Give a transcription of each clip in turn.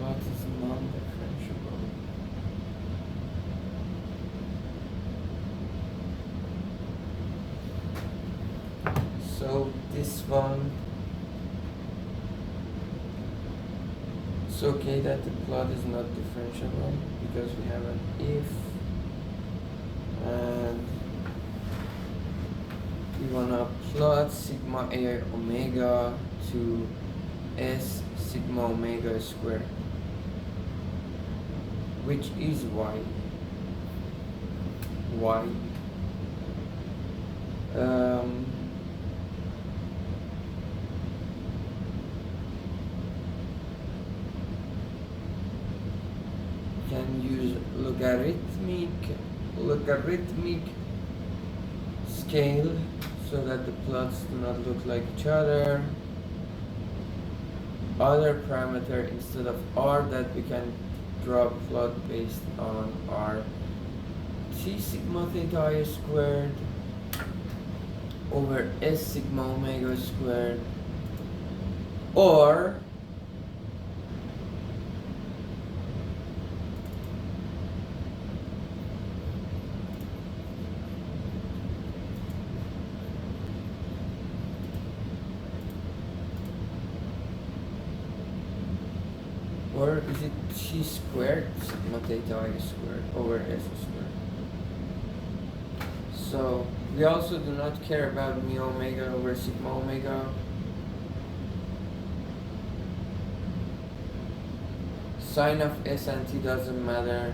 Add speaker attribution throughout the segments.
Speaker 1: Plot is non-differentiable. So this one, it's okay that the plot is not differentiable because we have an if, and we wanna plot sigma a omega to s sigma omega squared, which is y. Can use logarithmic scale so that the plots do not look like each other. Other parameter instead of r that we can draw a plot based on r t sigma theta I squared over s sigma omega squared, or is it t squared sigma theta I squared over s squared? So we also do not care about mu omega over sigma omega. Sine of s and t doesn't matter.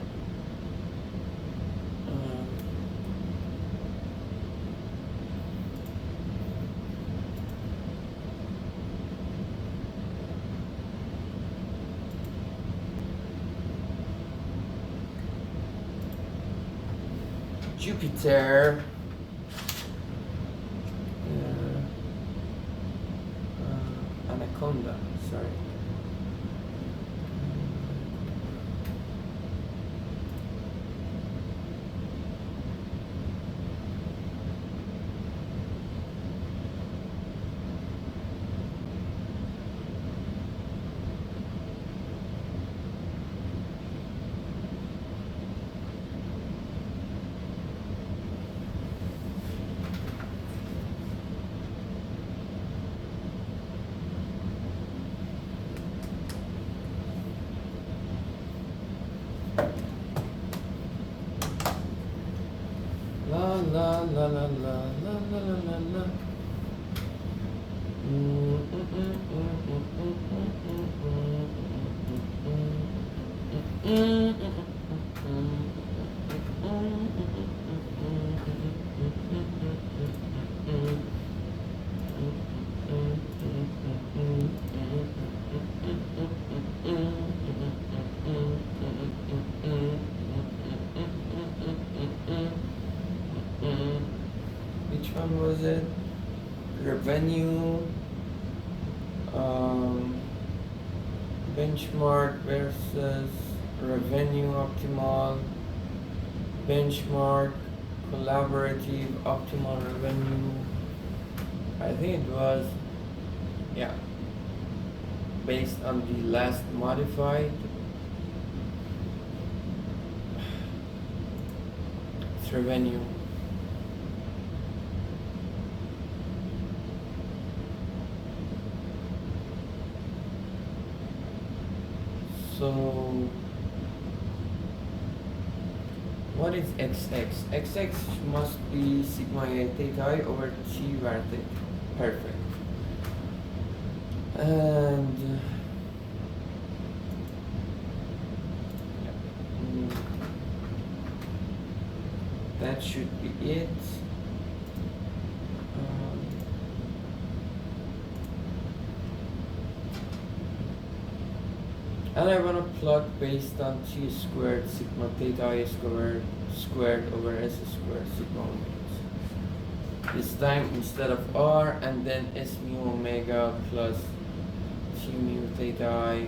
Speaker 1: Jupiter. Anaconda, sorry. La la la la la la la la la. Which one was it? Revenue, benchmark versus revenue optimal, benchmark, collaborative, optimal revenue. I think it was, yeah, based on the last modified. It's revenue. So what is XX? XX must be sigma A theta I over T var theta. Perfect. And that should be it. and I want to plot based on t squared sigma theta I squared over s squared sigma omega. This time instead of r, and then s mu omega plus t mu theta I.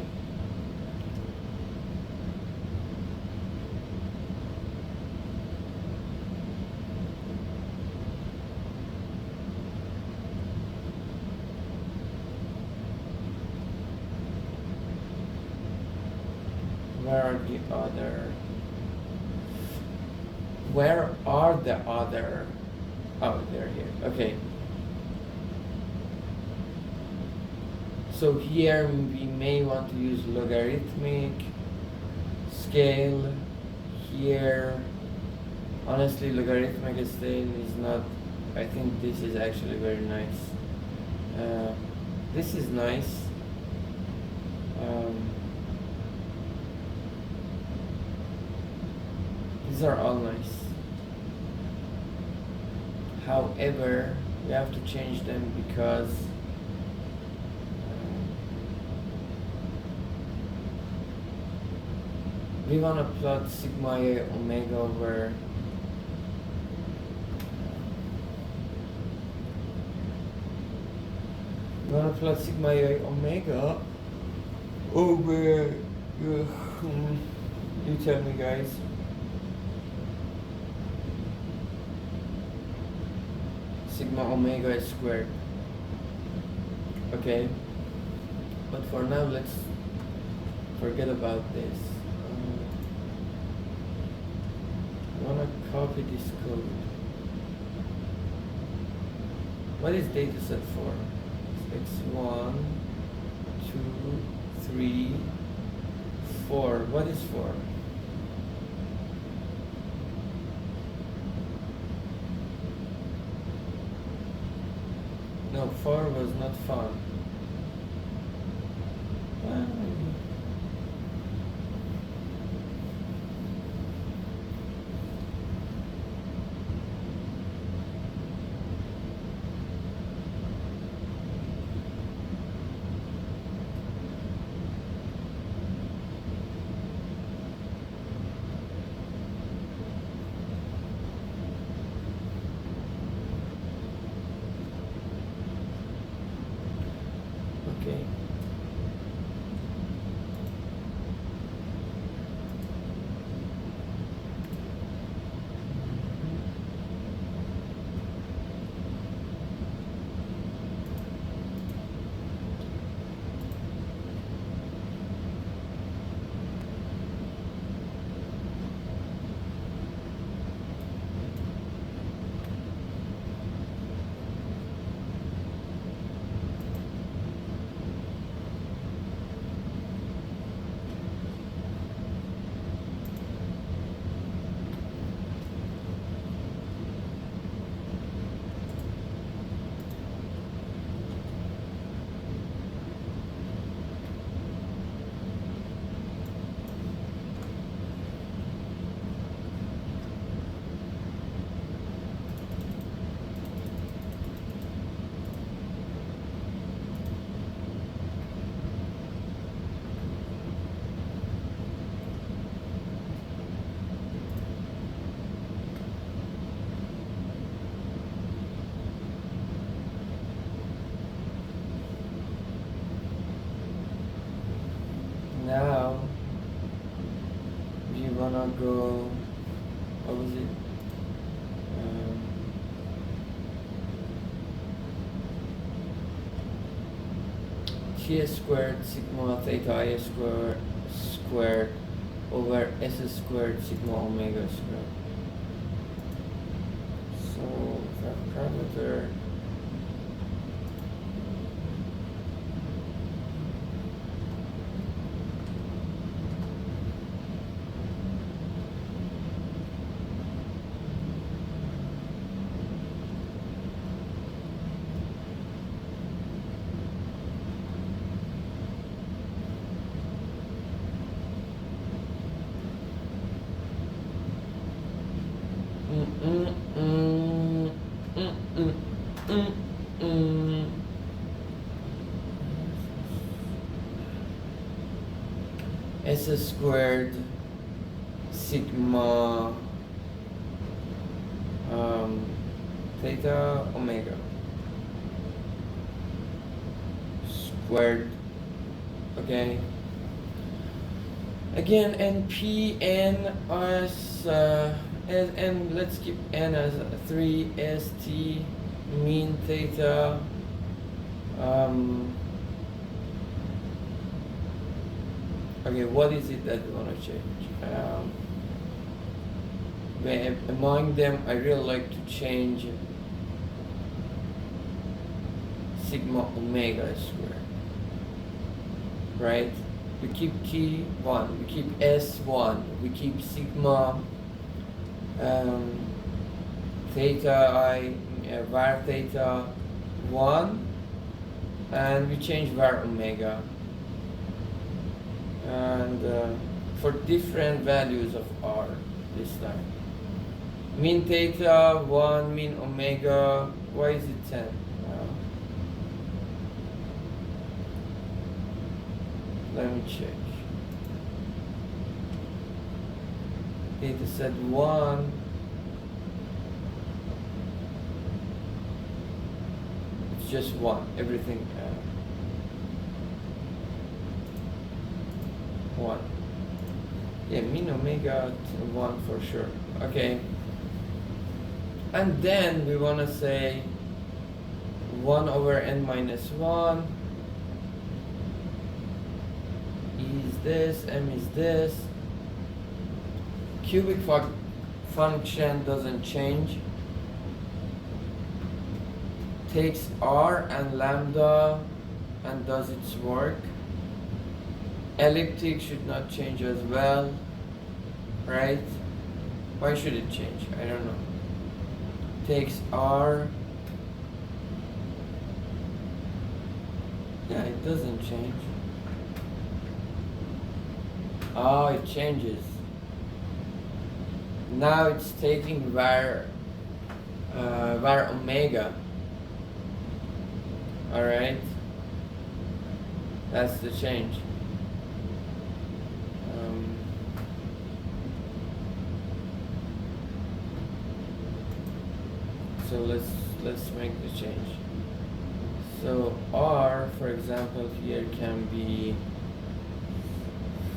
Speaker 1: Where are the other? Where are the other? Oh, they're here. Okay. So here we may want to use logarithmic scale. Here, honestly, logarithmic scale is not. I think this is actually very nice. This is nice. These are all nice. However, we have to change them because we want to plot sigma I omega over we want to plot sigma I omega over you tell me, guys. Sigma omega squared. Okay, but for now let's forget about this. I want to copy this code. What is data set for? It's x1, 2, 3, 4. What is 4? No, 4 was not fun. Okay. Now we wanna go. What was it? T squared sigma theta I squared over s squared sigma omega squared. So that parameter. s squared sigma theta omega squared. Okay. Again, NP n as and let's keep n as 3 st mean theta okay, what is it that we want to change? Among them, I really like to change sigma omega squared, right? We keep t 1, we keep s 1, we keep sigma theta I var theta 1, and we change var omega, and for different values of r this time. Mean theta 1, mean omega, why is it 10? Let me check. Theta set 1. It's just 1. Everything 1. Yeah, mean omega 1 for sure. Okay. And then we want to say 1 over n minus 1 is this, m is this. Cubic function doesn't change. Takes r and lambda and does its work. Elliptic should not change as well, right? Why should it change? I don't know. Takes r. Yeah, it doesn't change. Oh, it changes. Now it's taking var omega. All right, that's the change. So let's make the change. So r, for example, here can be,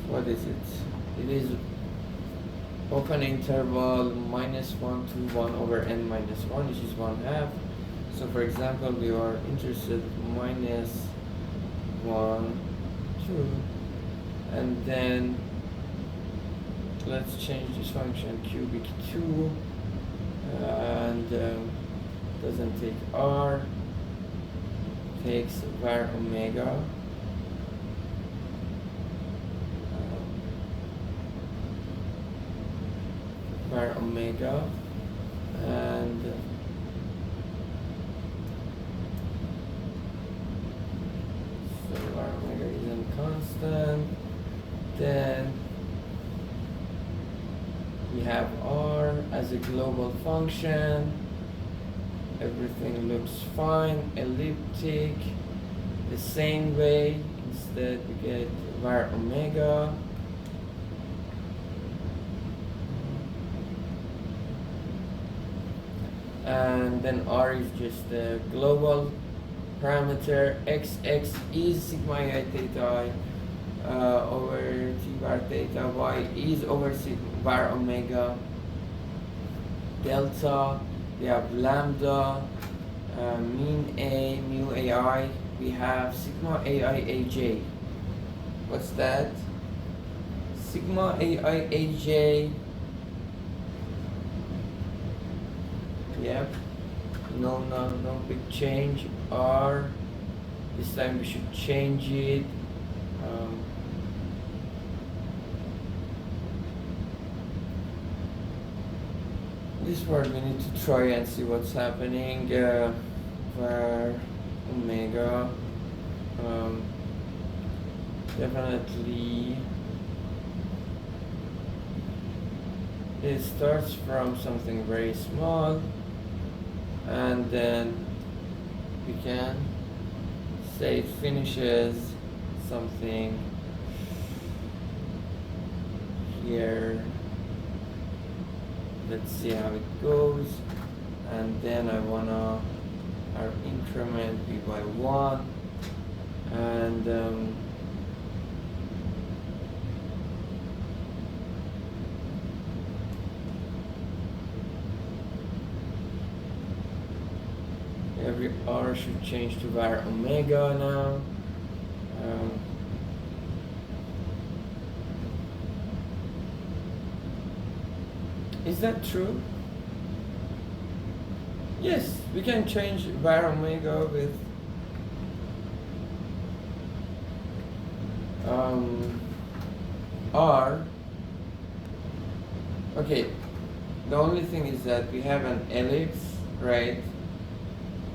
Speaker 1: what is it? It is open interval -1 to 1 over n minus 1, which is 1/2. So for example, we are interested -1, 2, and then let's change this function cubic 2, and doesn't take r, takes var omega. Var omega, and so var omega isn't constant. Then we have r as a global function. Everything looks fine. Elliptic, the same way. Instead, we get var omega. And then r is just the global parameter. X is sigma I theta I over t bar theta. Y is over sigma var omega. Delta, we have lambda, mean A, mu AI. We have sigma AI AJ. What's that? Sigma AI AJ. Yep, no big change. R, this time we should change it. This part we need to try and see what's happening. For omega, definitely it starts from something very small, and then we can say it finishes something here. Let's see how it goes. And then I wanna our increment be by 1. And every R should change to var omega now. Is that true? Yes, we can change var omega with R. Okay, the only thing is that we have an ellipse, right?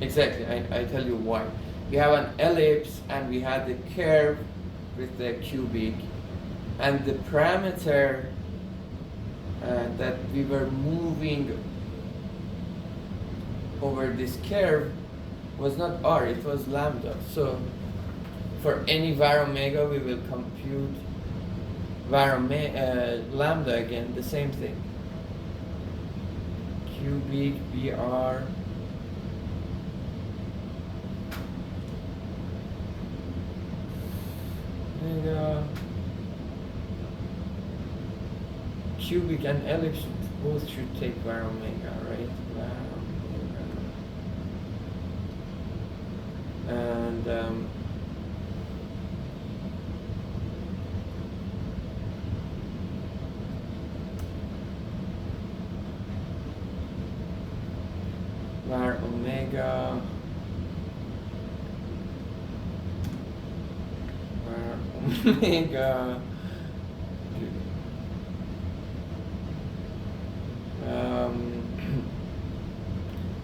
Speaker 1: Exactly, I tell you why. We have an ellipse and we had the curve with the cubic, and the parameter that we were moving over this curve was not R, it was lambda. So for any var omega we will compute lambda again, the same thing. Cubic BR omega. Cubic and ellipse both should take var omega, right? Var omega. And var omega. Var omega.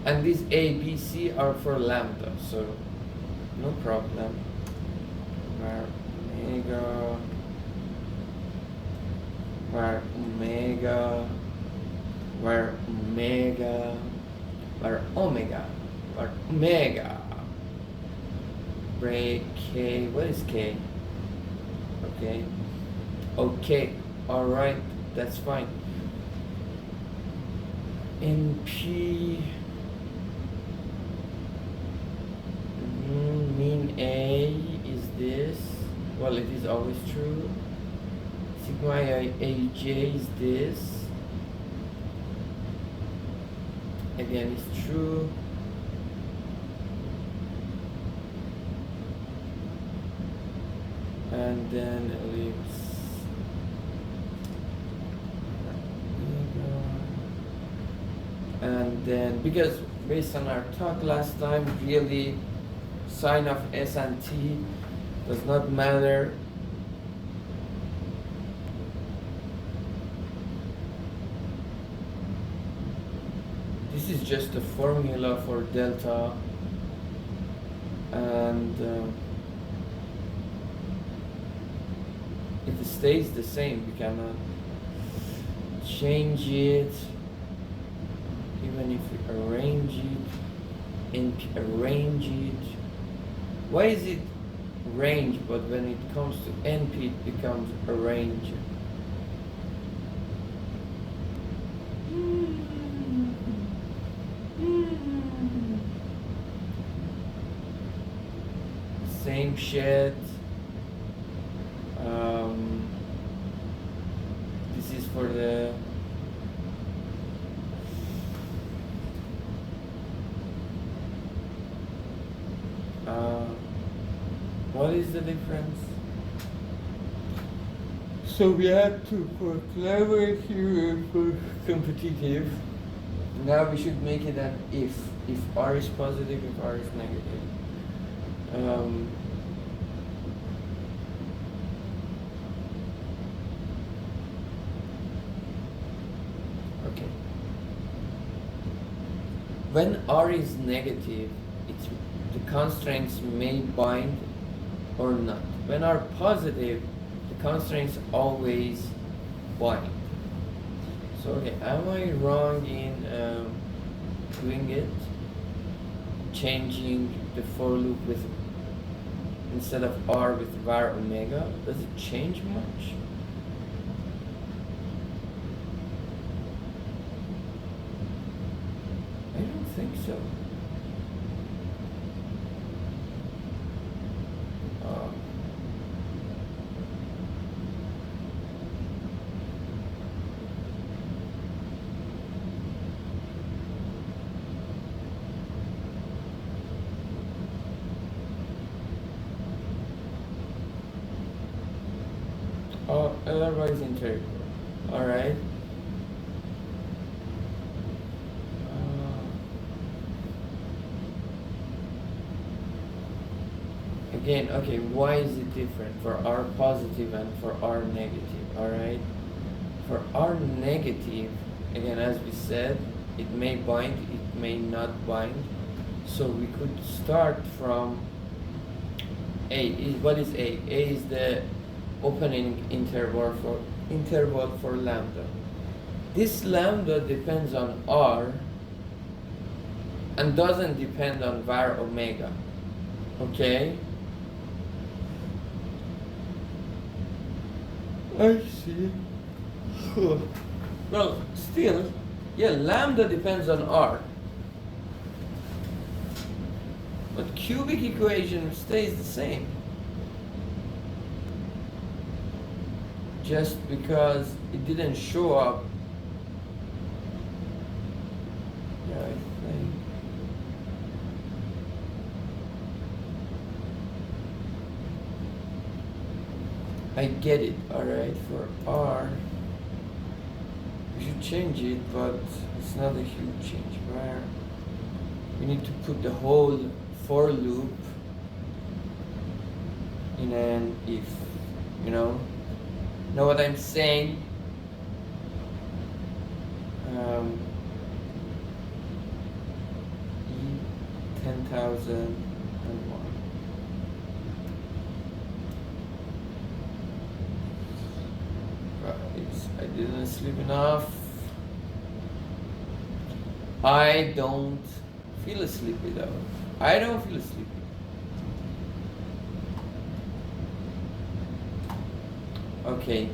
Speaker 1: And these A, B, C are for lambda, so no problem. Var omega, var omega, var omega, var omega, var omega. Break K, what is K? Okay, okay, all right, that's fine. NP mean A is this. Well, it is always true. Sigma AJ is this. Again, it's true. And then ellipse. And then, because based on our talk last time, really sign of S and T does not matter. This is just a formula for delta, and it stays the same. We cannot change it. Even if we arrange it, NP arrange it. Why is it range, but when it comes to NP it becomes arrange? Same shit. This is for the what is the difference? So we had to for collaborative and for competitive. Now we should make it an if R is positive, if R is negative. Okay. When R is negative, the constraints may bind or not. When R positive, the constraints always bind. So okay, am I wrong in doing it? Changing the for loop with instead of R with var omega, does it change much? think so. Uh, otherwise integral. All right. Again, okay, why is it different for R positive and for R negative? All right. For R negative, again, as we said, it may bind, it may not bind. So we could start from A. What is A? A is the opening interval for lambda. This lambda depends on R and doesn't depend on var omega. Okay? I see. Well, still, yeah, lambda depends on R. But cubic equation stays the same. Just because it didn't show up. Yeah, I think. I get it, alright, for R. We should change it, but it's not a huge change. Where we need to put the whole for loop in an if, you know what I'm saying? E10,001. I didn't sleep enough. I don't feel sleepy though. I don't feel sleepy. Okay.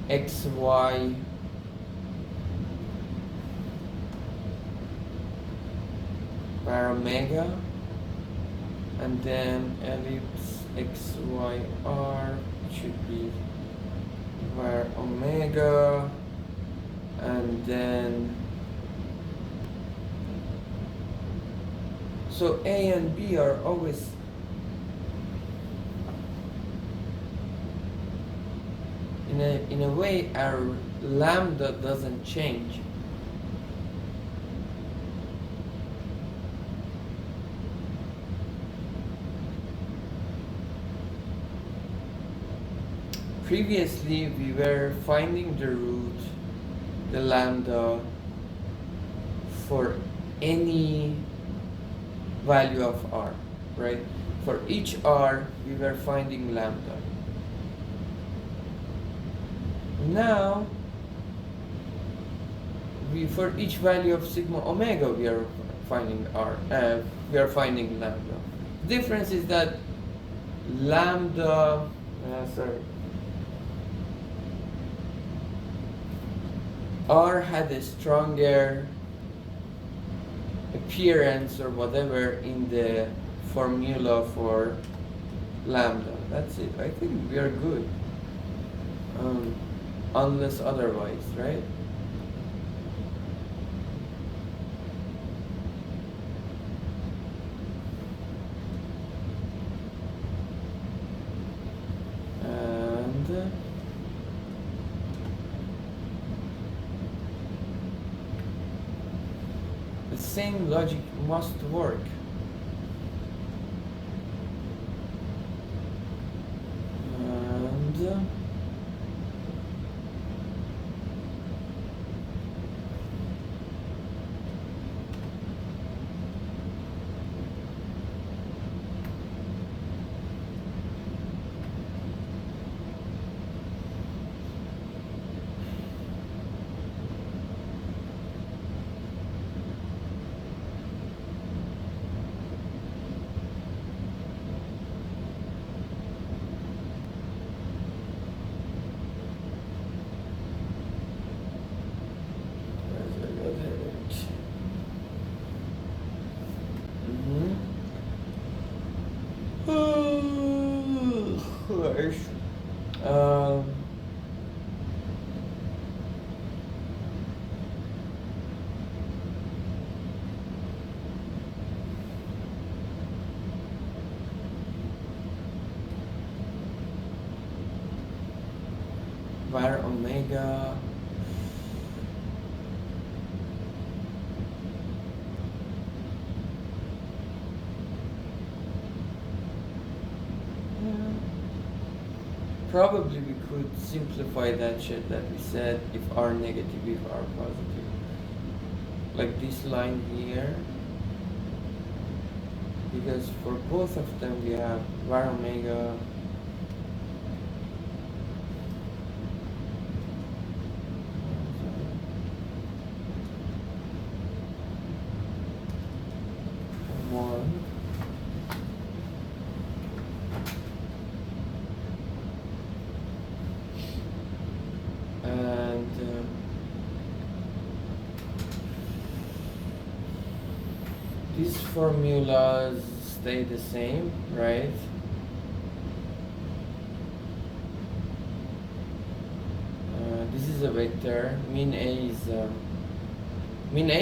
Speaker 1: XY bar omega, and then ellipse XYR should be var omega, and then so A and B are always in a way our lambda doesn't change. Previously we were finding the root, the lambda, for any value of R, right? For each R we were finding lambda. Now for each value of sigma omega we are finding R, we are finding lambda. The difference is that lambda, R had a stronger appearance or whatever in the formula for lambda. That's it. I think we are good. Unless otherwise, right? And the same logic must work. And var omega. Probably we could simplify that shit that we said if R negative, if R positive. Like this line here. Because for both of them we have var omega one. And these formulas stay the same, right? This is a vector. Mean A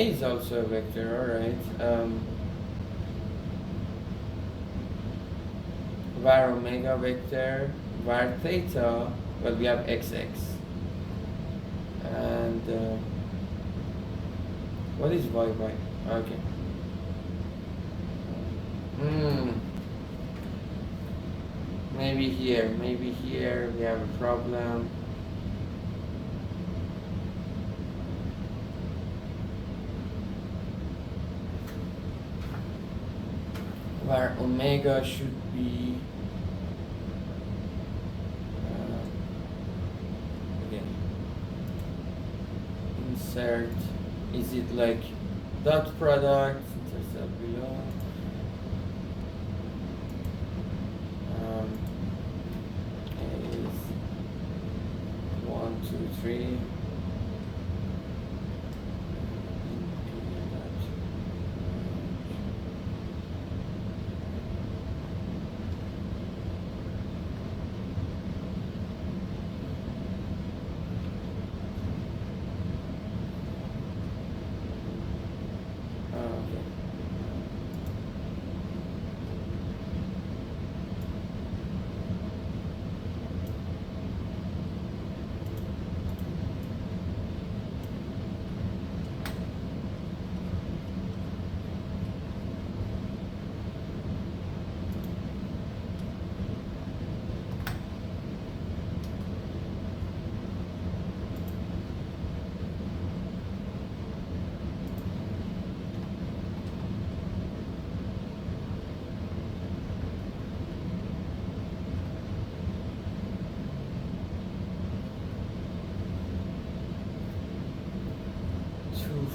Speaker 1: is also a vector, all right. Var omega vector, var theta. Well, we have xx. And what is y? Okay. Maybe here we have a problem. Where omega should be again, insert, is it like dot product, intercept below, is 1, 2, 3.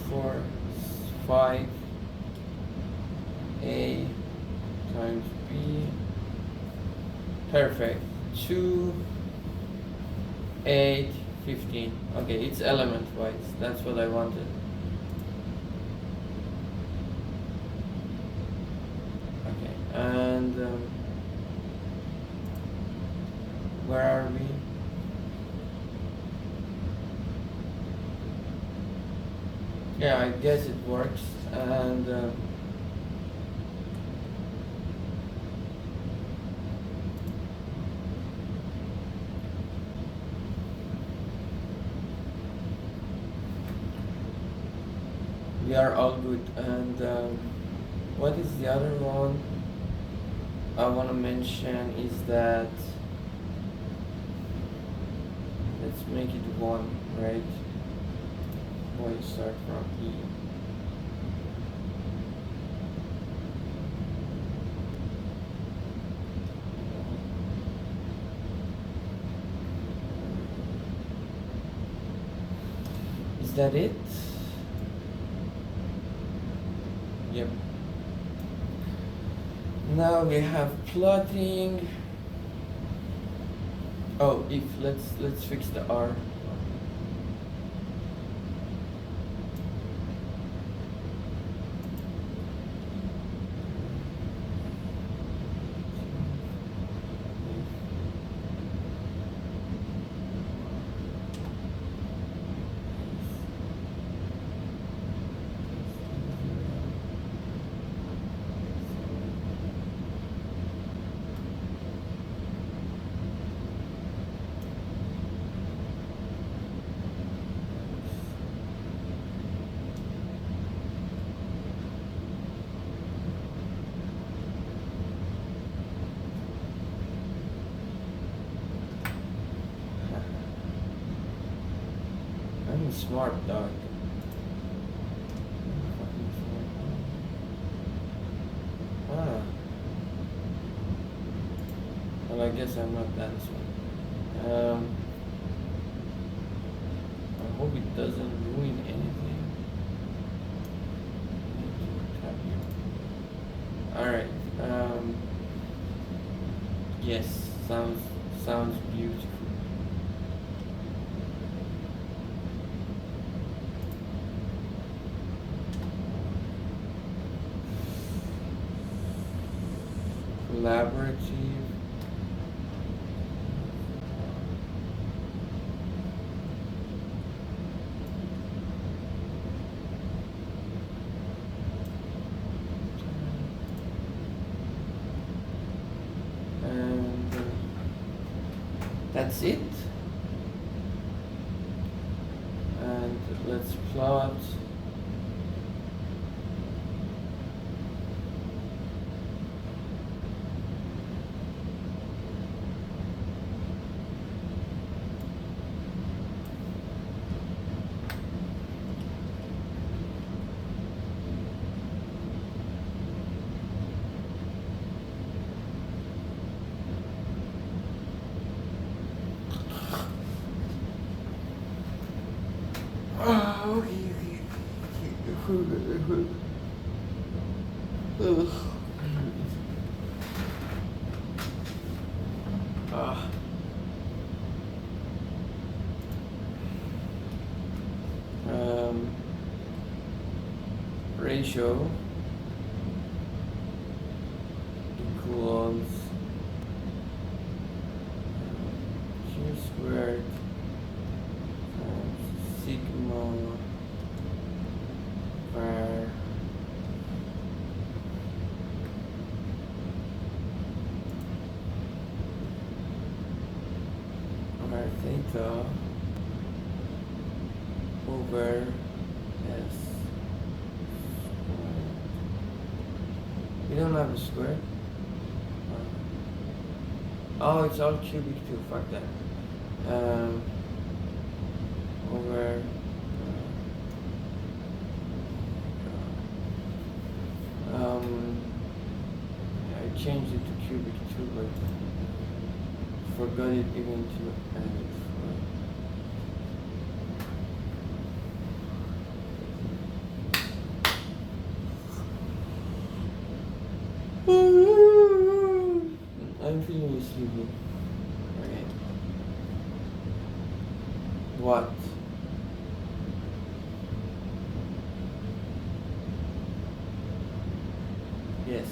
Speaker 1: Four, 5 A times B. Perfect. 2, 8, 15. Okay, it's element wise. That's what I wanted. Okay, and where are we? Yeah, I guess it works. And we are all good. And what is the other one I want to mention is that let's make it 1, right? Why start from E? Is that it? Yep. Now we have plotting. Oh, if let's fix the R. fucking smart, dog. Fucking smart. Ah. Well, I guess I'm not that smart. I hope it doesn't ruin anything. Alright. Yes, sounds beautiful. Collaborative. And that's it. And let's plot ratio equals q squared times sigma var theta over s. We don't have a square. Oh, it's all cubic too. Fuck that. Over. I changed it to cubic too, but forgot it even to add it. I'm feeling sleepy. Okay. What? Yes.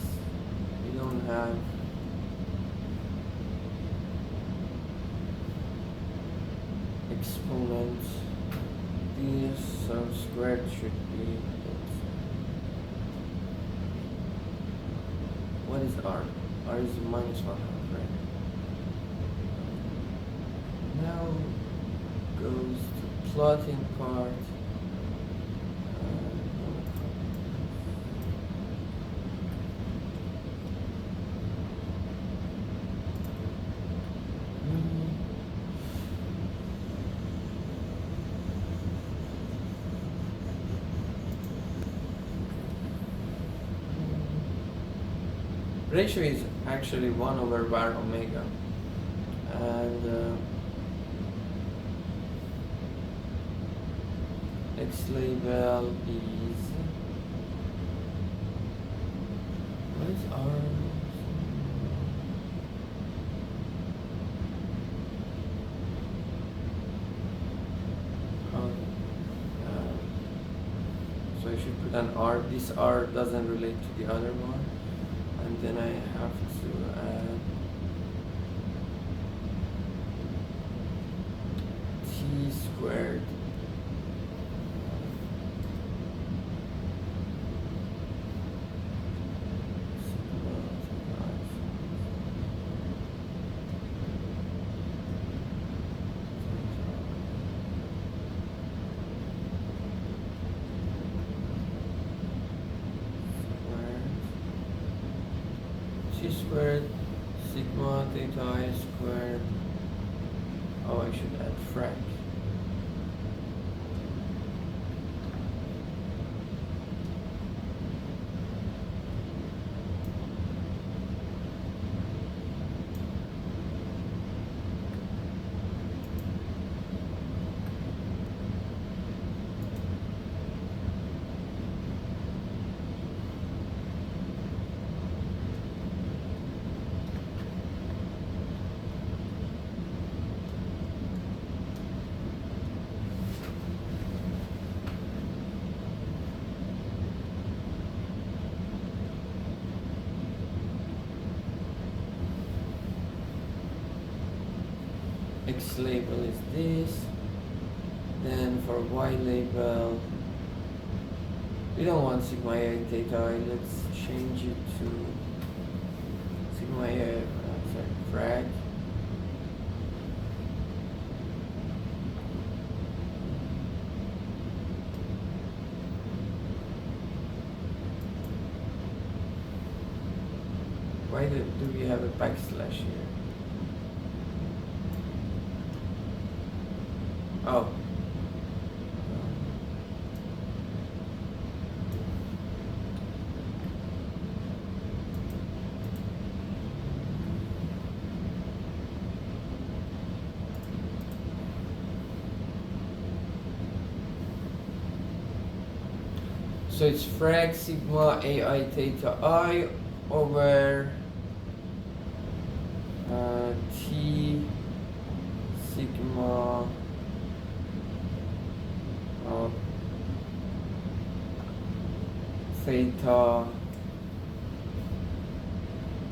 Speaker 1: We don't have exponents. This so squared should be. What is r? R is minus 1/2, right? Now goes to plotting part. Ratio is actually 1 over var omega, and x label is, what is r? So I should put an r. This r doesn't relate to the other one. And then I have to add t squared squared sigma theta I squared. Oh, I should add frac. X label is this. Then for Y label, we don't want sigma AI theta I. Let's change it to sigma AI, frag. Why do we have a backslash here? Oh. So it's frag sigma AI theta I over T sigma theta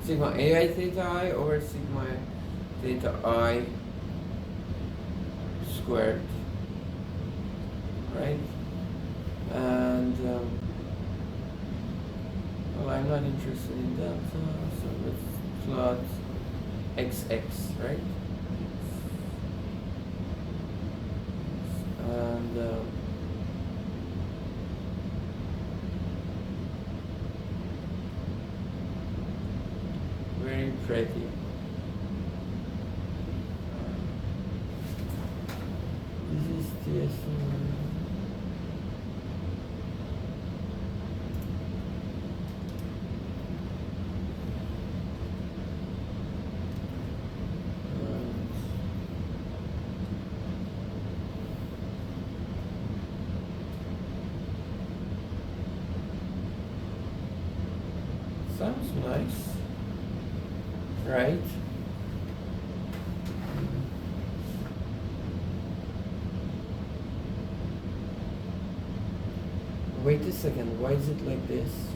Speaker 1: sigma AI theta I over sigma theta I squared, right? And well, I'm not interested in that, so let's plot XX, right? And very pretty. This is TS1. Sounds nice, right? Wait a second, why is it like this?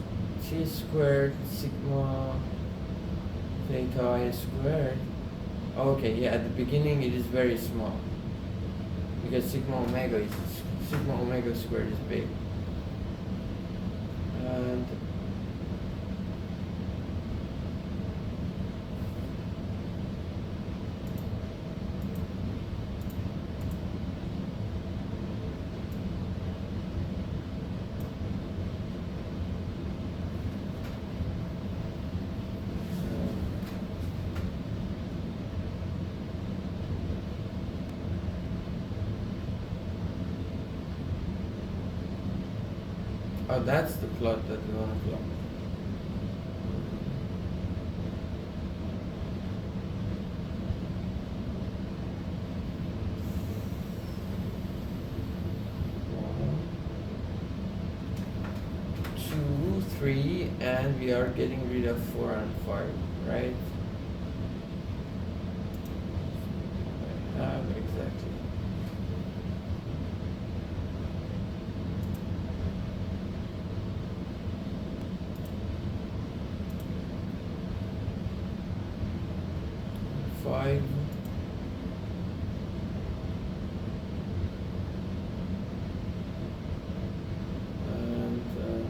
Speaker 1: T squared sigma theta I squared. Okay, yeah, at the beginning it is very small because sigma omega squared is big. And oh, that's the plot that we want to plot. One, 2, 3, and we are getting rid of 4 and 5, right? Exactly. Five. And 5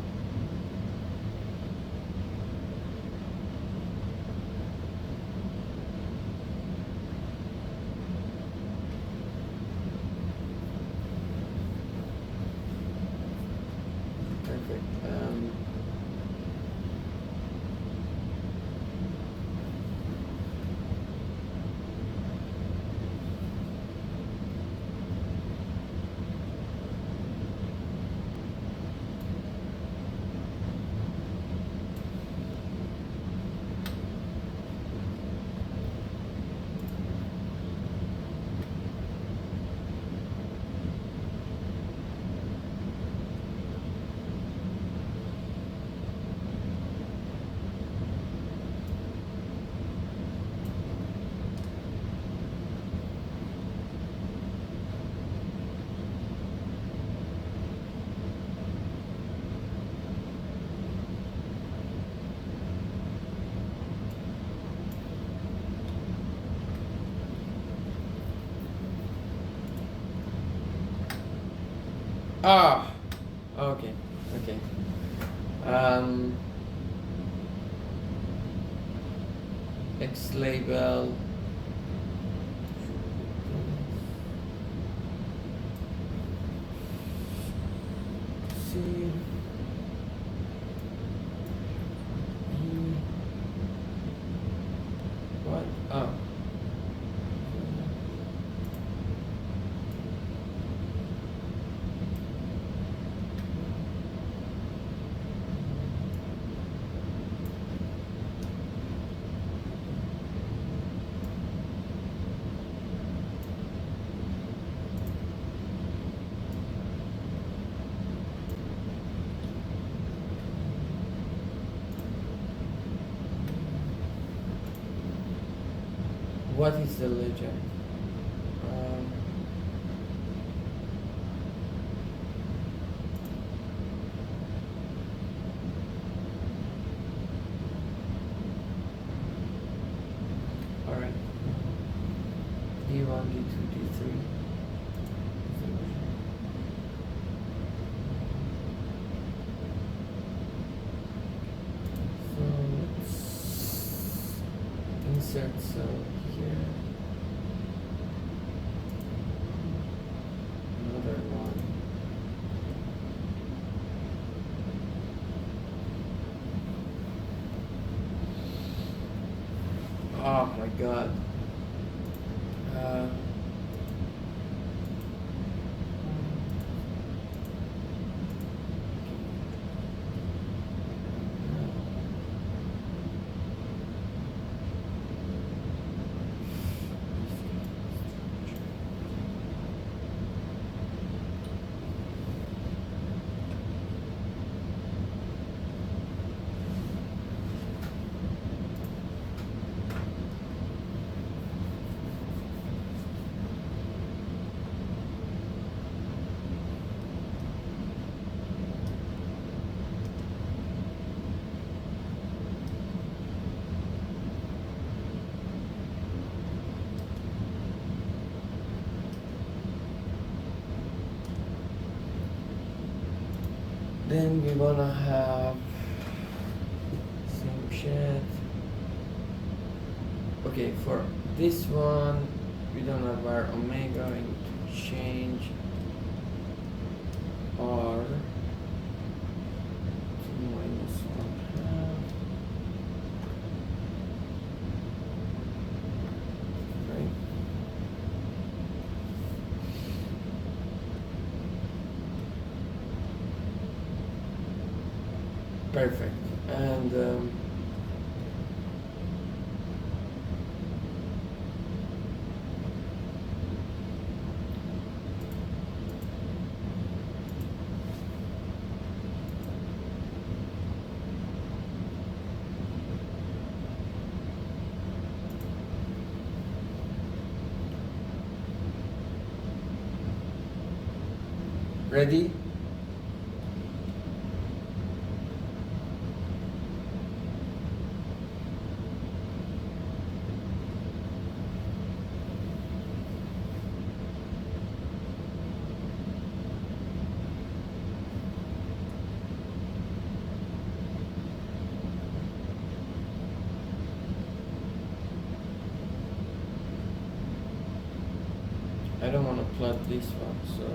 Speaker 1: Ah, okay, okay. X label. C. What? Oh. What is the legend? Um, all right. D1, D2, D3. So let's insert cell here. Another one. Oh my god. Uh, then we wanna have same shit. Okay, for this one, we don't have our omega. I need to change R to -1/2. Right? Perfect. And ready? I don't want to plot this one, so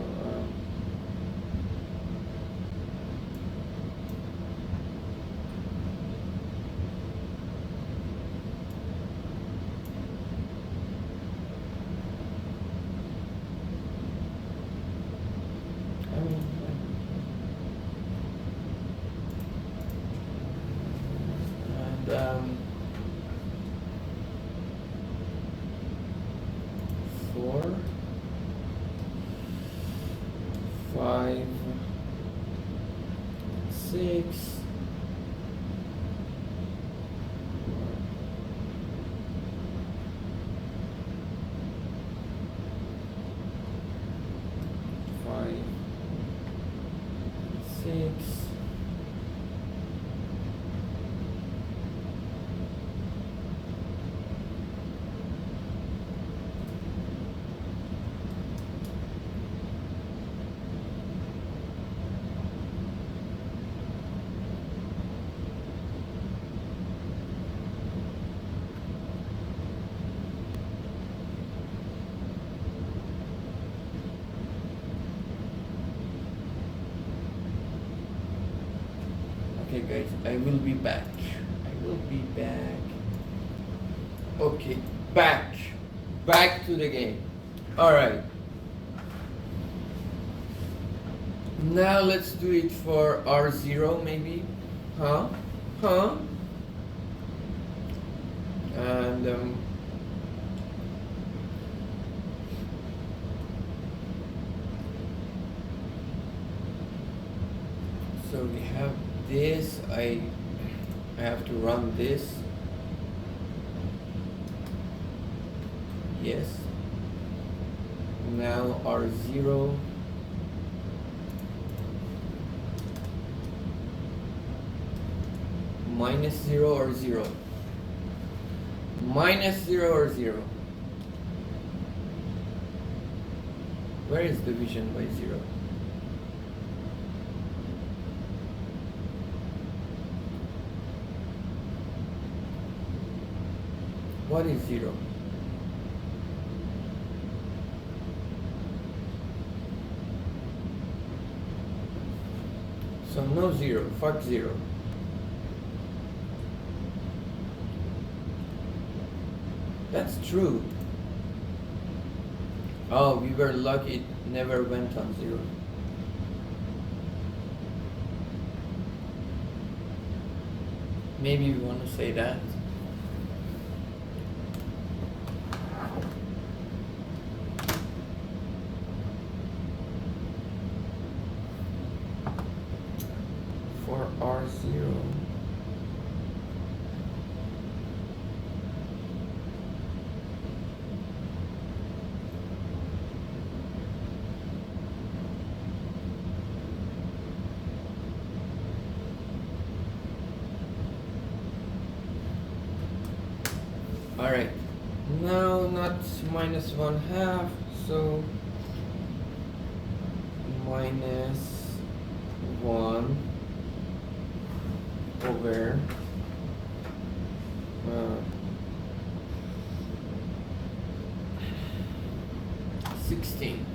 Speaker 1: I mean, and 4, 5, 6. 5, 6. Okay guys, I will be back. I will be back. Okay, back. Back to the game. Alright. Now let's do it for R0 maybe. Huh? Huh? And so we have this. I have to run this. Yes. Now R0. Minus 0 or 0? Minus 0 or 0? Where is division by 0? What is 0? So no 0, fuck 0. That's true. Oh, we were lucky it never went on 0. Maybe we want to say that. For R0. Alright, now not minus 1/2, so minus 1 over 16.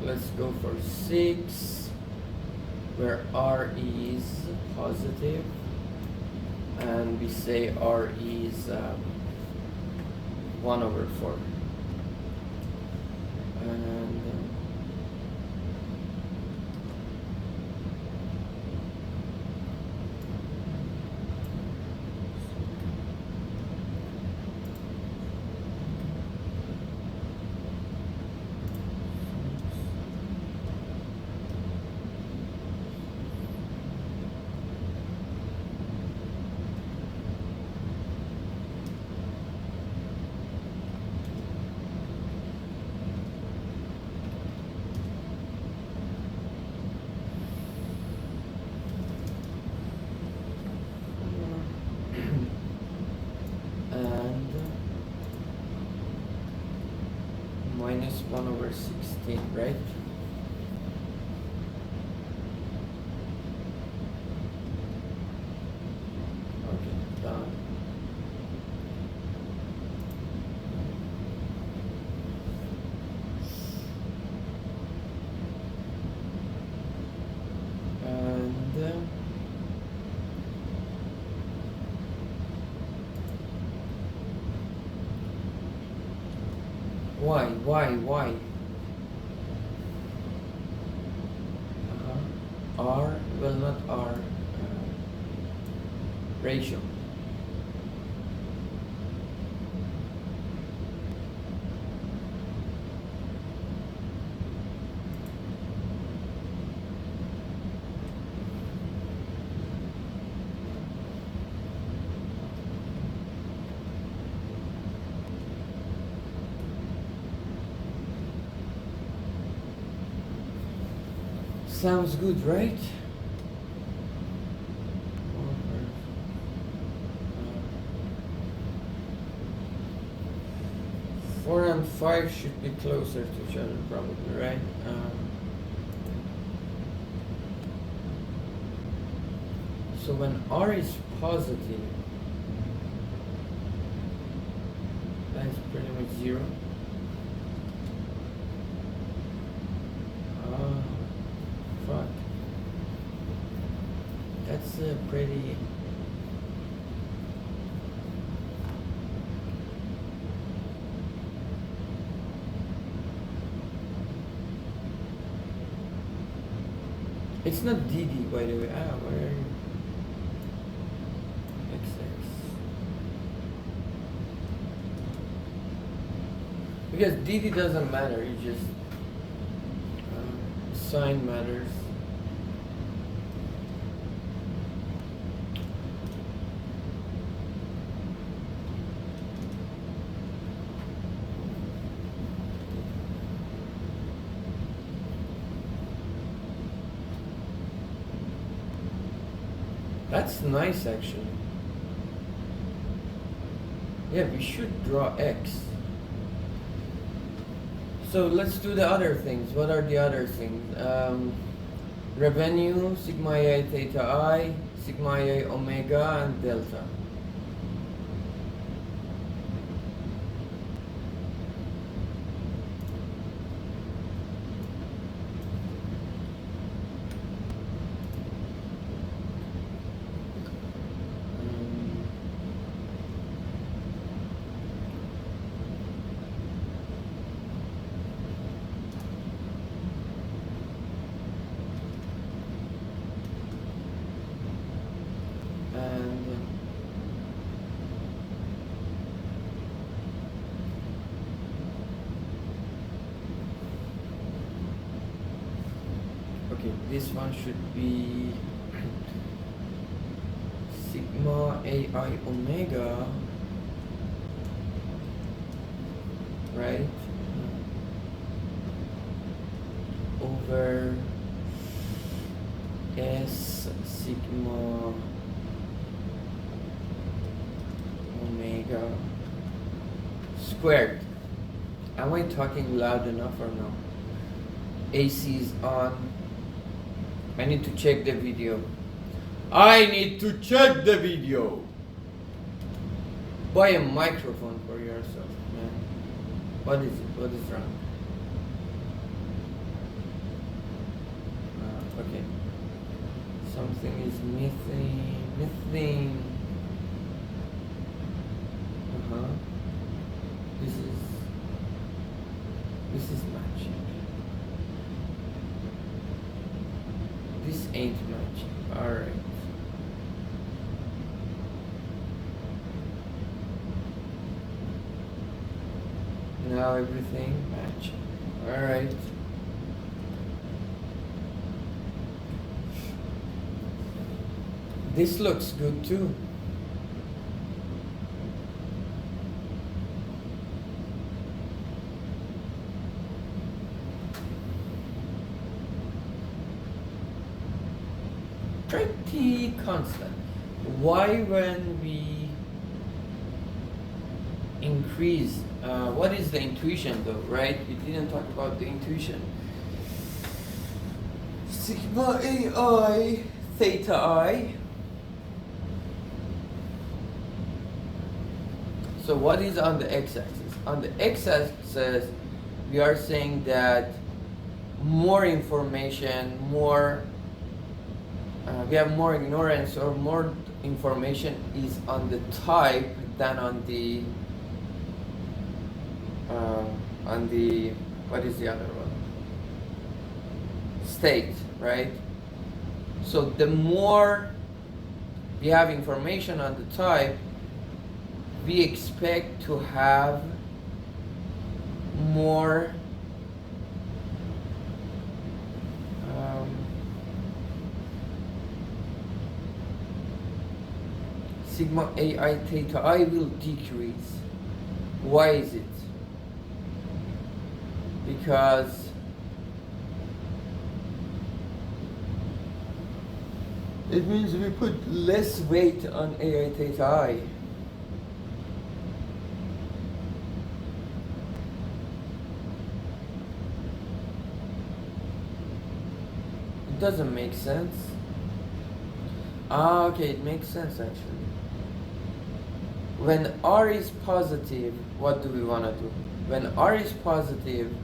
Speaker 1: Let's go for 6, where R is positive, and we say R is 1 over 4. And minus 1 over 16, right? Okay, done. And why? R, well, not R, ratio. Sounds good, right? 4 and 5 should be closer to each other, probably, right? So when R is positive, that's pretty much 0. Fuck. That's a pretty... It's not DD, by the way. Where are you? XX. Because DD doesn't matter, you just... sign matters. That's nice, actually. Yeah, we should draw X. So let's do the other things. What are the other things? Revenue, sigma I theta I, sigma I omega, and delta. Okay, this one should be sigma AI omega, right? Over S sigma omega squared. Am I talking loud enough or no? AC is on. I need to check the video. I need to check the video. Buy a microphone for yourself, man. What is it? What is wrong? Okay. Something is missing. This is matching. This ain't matching. Alright. Now everything matching. Alright. This looks good too. Pretty constant. Why when we increase, what is the intuition though, right? We didn't talk about the intuition. Sigma AI theta I. So what is on the x-axis? On the x-axis, we are saying that more information, we have more ignorance or more information is on the type than on the what is the other one? State, right? So the more we have information on the type, we expect to have more sigma AI theta I will decrease. Why is it? Because It means we put less weight on AI theta I. It doesn't make sense. Ah, okay, it makes sense actually. When R is positive, what do we want to do? When R is positive,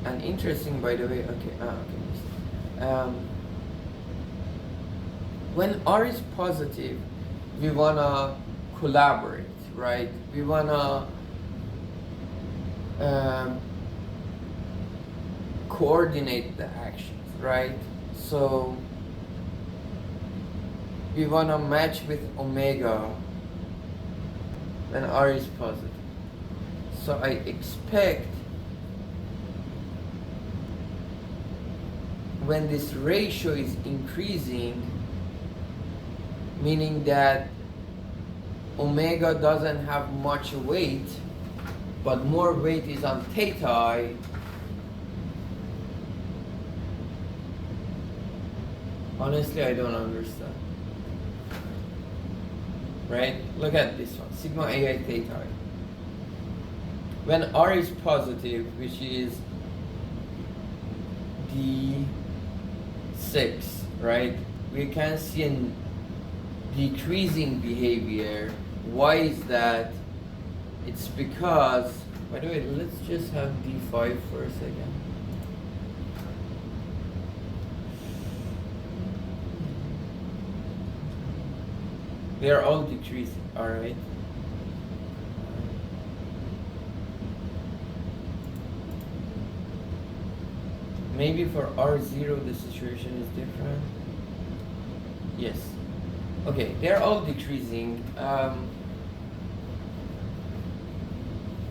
Speaker 1: and interesting by the way, when R is positive, we want to collaborate, right? We want to coordinate the actions, right? So we want to match with omega when R is positive. So I expect when this ratio is increasing, meaning that omega doesn't have much weight, but more weight is on theta I, honestly I don't understand. Right? Look at this one, sigma AI theta I. When R is positive, which is D6, right? We can see a decreasing behavior. Why is that? It's because, by the way, let's just have D5 for a second. They are all decreasing, alright? Maybe for R0 the situation is different. Yes. Okay, they're all decreasing.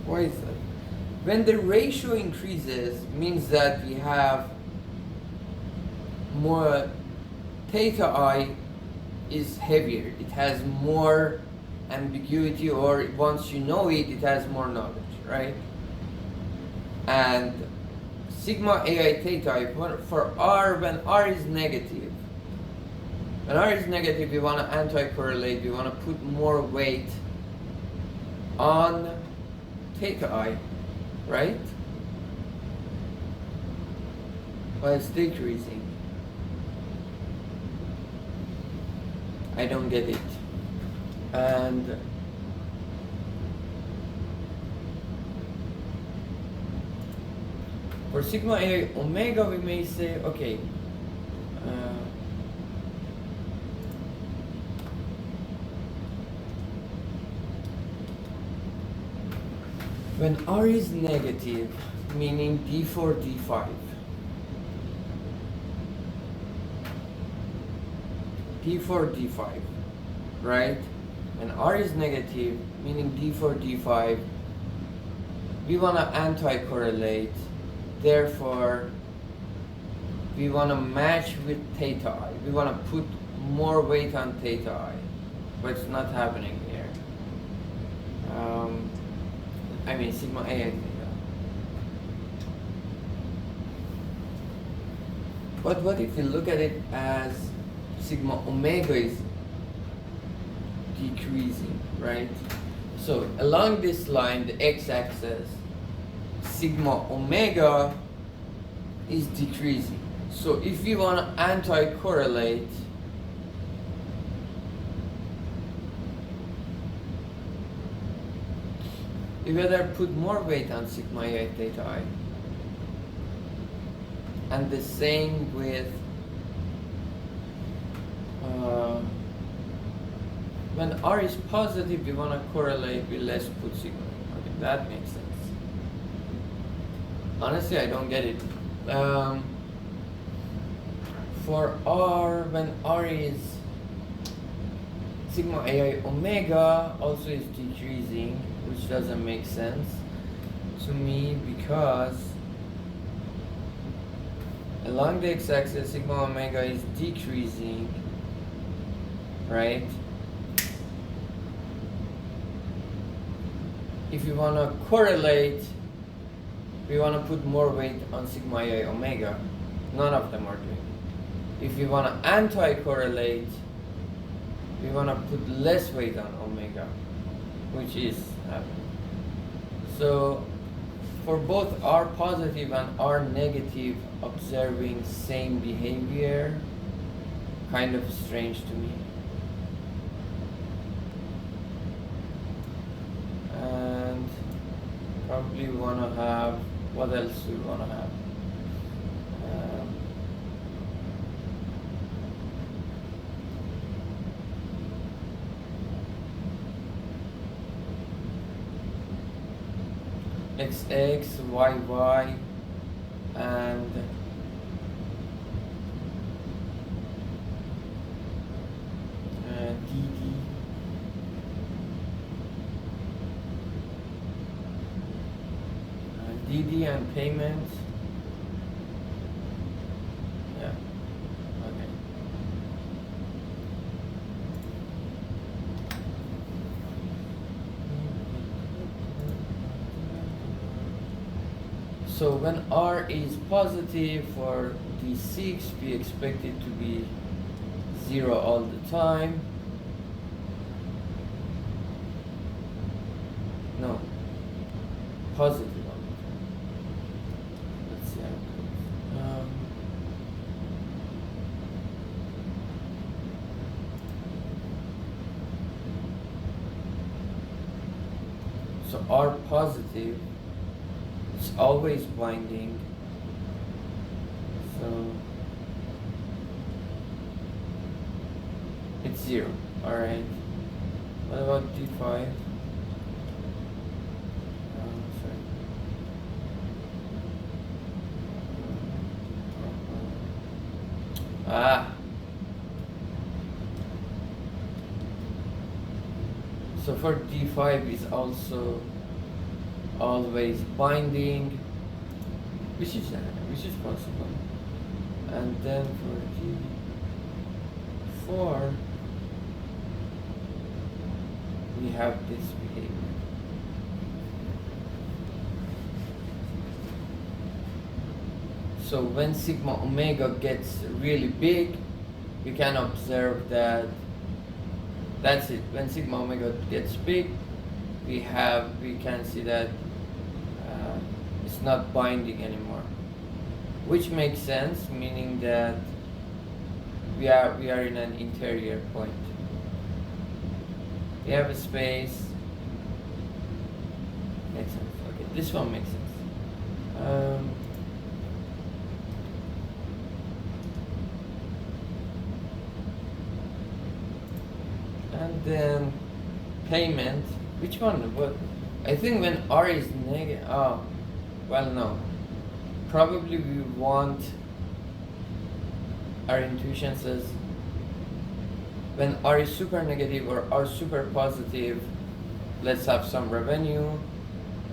Speaker 1: Why is that? When the ratio increases, means that we have more theta I is heavier. It has more ambiguity, or once you know it, it has more knowledge, right? And sigma AI theta I for R, when R is negative, when R is negative, we want to anti-correlate, we want to put more weight on theta I, right? But it's decreasing. I don't get it. And for sigma AI omega, we may say, okay, when R is negative, meaning D4, D5, D4, D5, right? When R is negative, meaning D4, D5, we want to anti-correlate, therefore we want to match with theta I. We want to put more weight on theta I, but it's not happening here. I mean sigma AI theta. But what if we look at it as sigma omega is decreasing, right? So along this line, the x-axis, sigma omega is decreasing. So if we want to anti-correlate, we better put more weight on sigma AI theta I. And the same with when R is positive, we want to correlate with less put sigma. Okay, that makes sense. Honestly, I don't get it. For R, when R is sigma AI omega also is decreasing, which doesn't make sense to me because along the x-axis sigma omega is decreasing, right? If we want to correlate, we want to put more weight on sigma AI omega. None of them are doing it. If we want to anti-correlate, we want to put less weight on omega, which is happening. So for both R positive and R negative, observing same behavior, kind of strange to me. And probably want to have, what else do we want to have? XX, YY, and DD. DD and payments. Yeah. Okay. So when R is positive for D6, we expect it to be 0 all the time. No, positive all the time. Let's see how it goes. So R positive, it's always binding. So it's 0. Alright. What about D5? So for D5 is also always binding, which is possible. And then for D4 we have this behavior. So when sigma omega gets really big, we can observe that that's it. When sigma omega gets big, we can see that it's not binding anymore, which makes sense, meaning that we are in an interior point. We have a space. Makes sense. Okay, this one makes sense. And then payment. Which one? What? I think when R is negative. Oh, well, no. Probably we want. Our intuition says when R is super negative or R super positive, let's have some revenue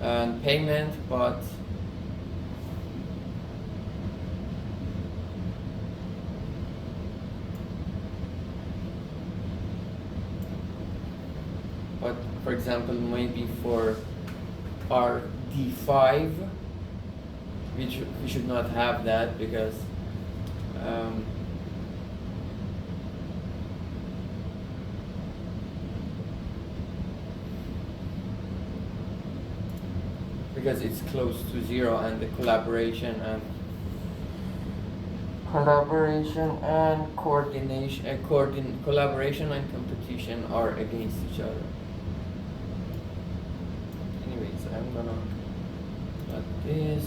Speaker 1: and payment, but for example, maybe for our D5, we should not have that because it's close to 0 and the collaboration and collaboration and competition are against each other. Anyways, I'm gonna cut this.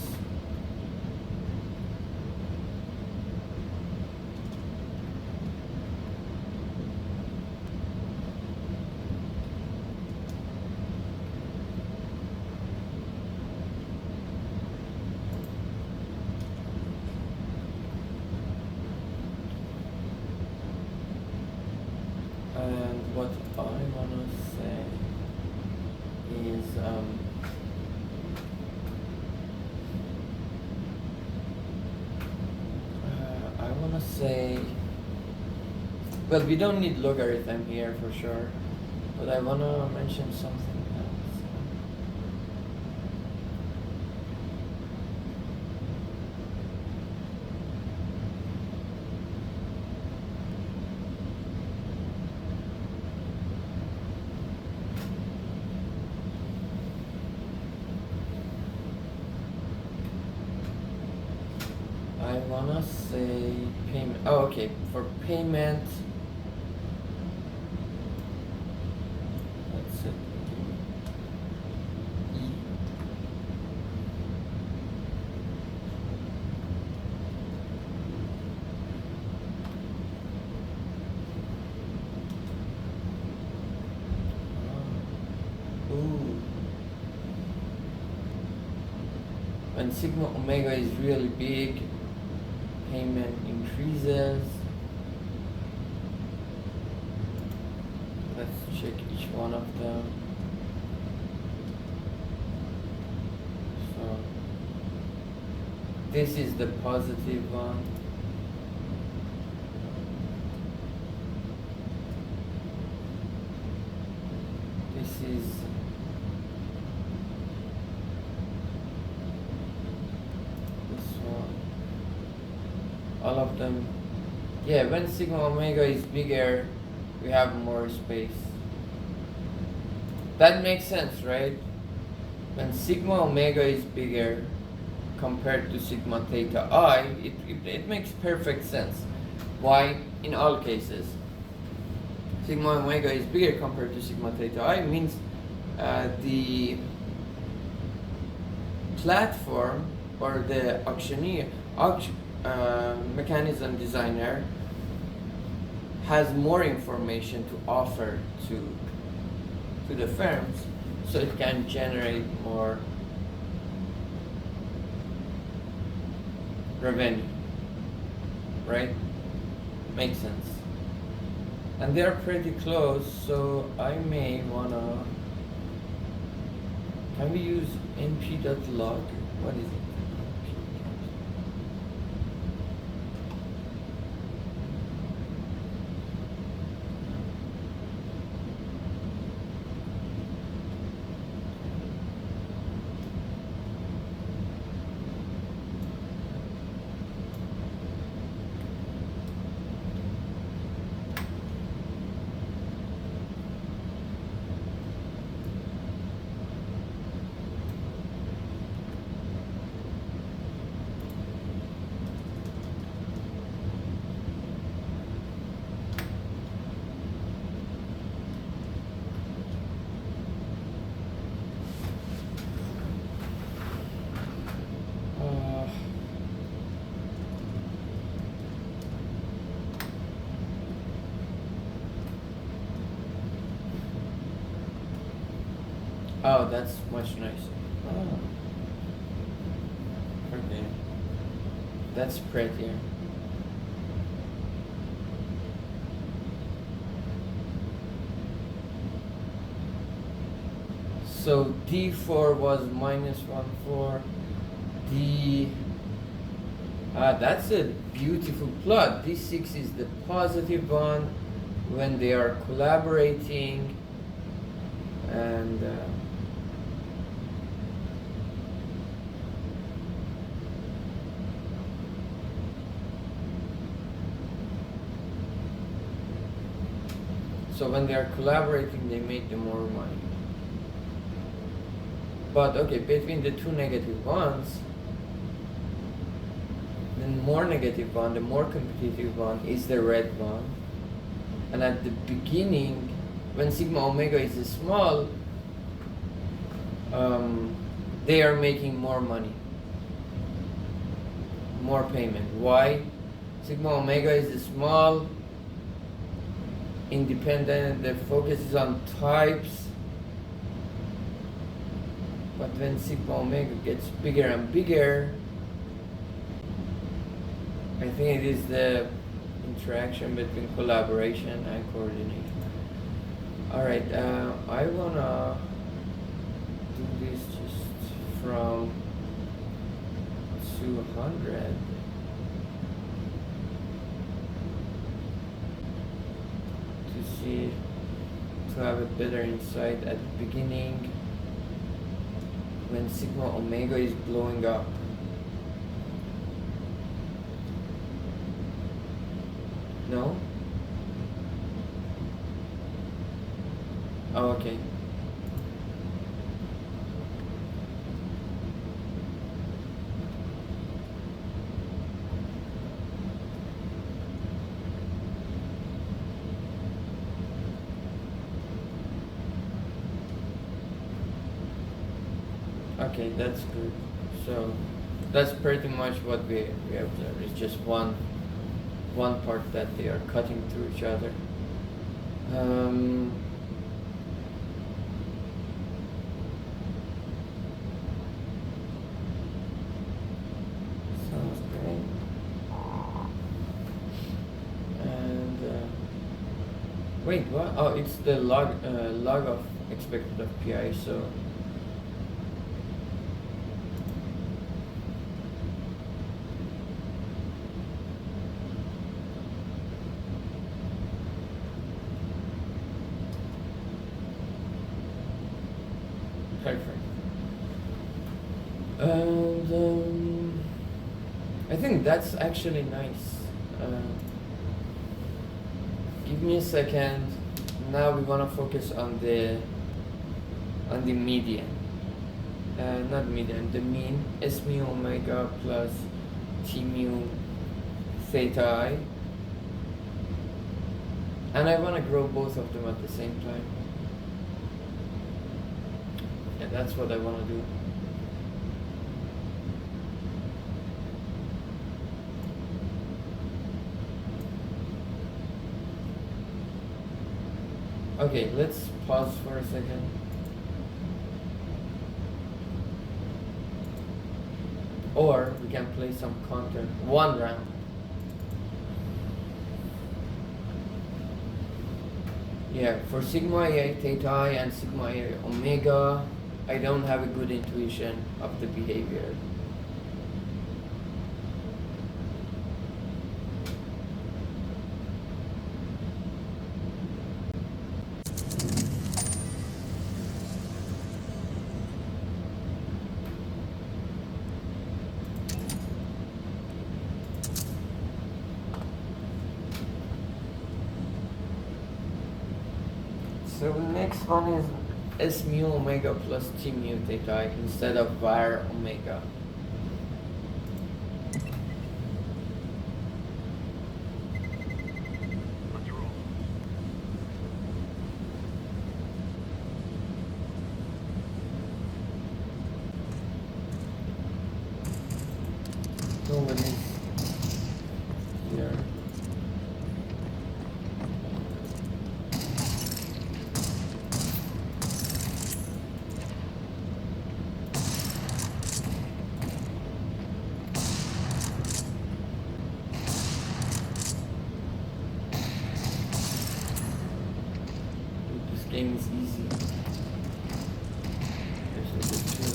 Speaker 1: And what I wanna say is I wanna say, well, we don't need logarithm here for sure, but I wanna mention something else. wanna say payment. Oh, okay. For payment, that's it. E. Ooh. When sigma omega is really big, payment increases. Let's check each one of them. So this is the positive one. This is this one. All of them. Yeah, when sigma omega is bigger, we have more space. That makes sense, right? When sigma omega is bigger compared to sigma theta I, it makes perfect sense. Why? In all cases, sigma omega is bigger compared to sigma theta I means the platform or the auctioneer, mechanism designer has more information to offer to the firms, so it can generate more revenue, right? Makes sense. And they're pretty close, so I may wanna, can we use np.log? What is it? Oh, that's much nicer. Oh. Okay. That's prettier. So D4 was minus 1,4. That's a beautiful plot. D6 is the positive one when they are collaborating, and so when they are collaborating, they make the more money. But okay, between the two negative ones, the more negative one, the more competitive one is the red one. And at the beginning, when sigma omega is small, they are making more money, more payment. Why? Sigma omega is small, independent, the focus is on types. But when sigma omega gets bigger and bigger, I think it is the interaction between collaboration and coordination. Alright, I wanna do this just from 200. To see, to have a better insight at the beginning when sigma omega is blowing up. No? Oh, okay. Okay, that's good. So that's pretty much what we observe. It's just one part that they are cutting through each other. Um, Sounds great. And wait, what? Oh, it's the log of expected of pi. So perfect. And I think that's actually nice. Give me a second. Now we want to focus on the median. Not median, the mean. S mu omega plus T mu theta I. And I want to grow both of them at the same time. Yeah, that's what I want to do. Okay, let's pause for a second. Or we can play some counter. One round. Yeah, for sigma A theta I and sigma A omega, I don't have a good intuition of the behavior. So the next one is S mu omega plus T mu theta I instead of var omega. No one is here. This game is easy. There's a bit too.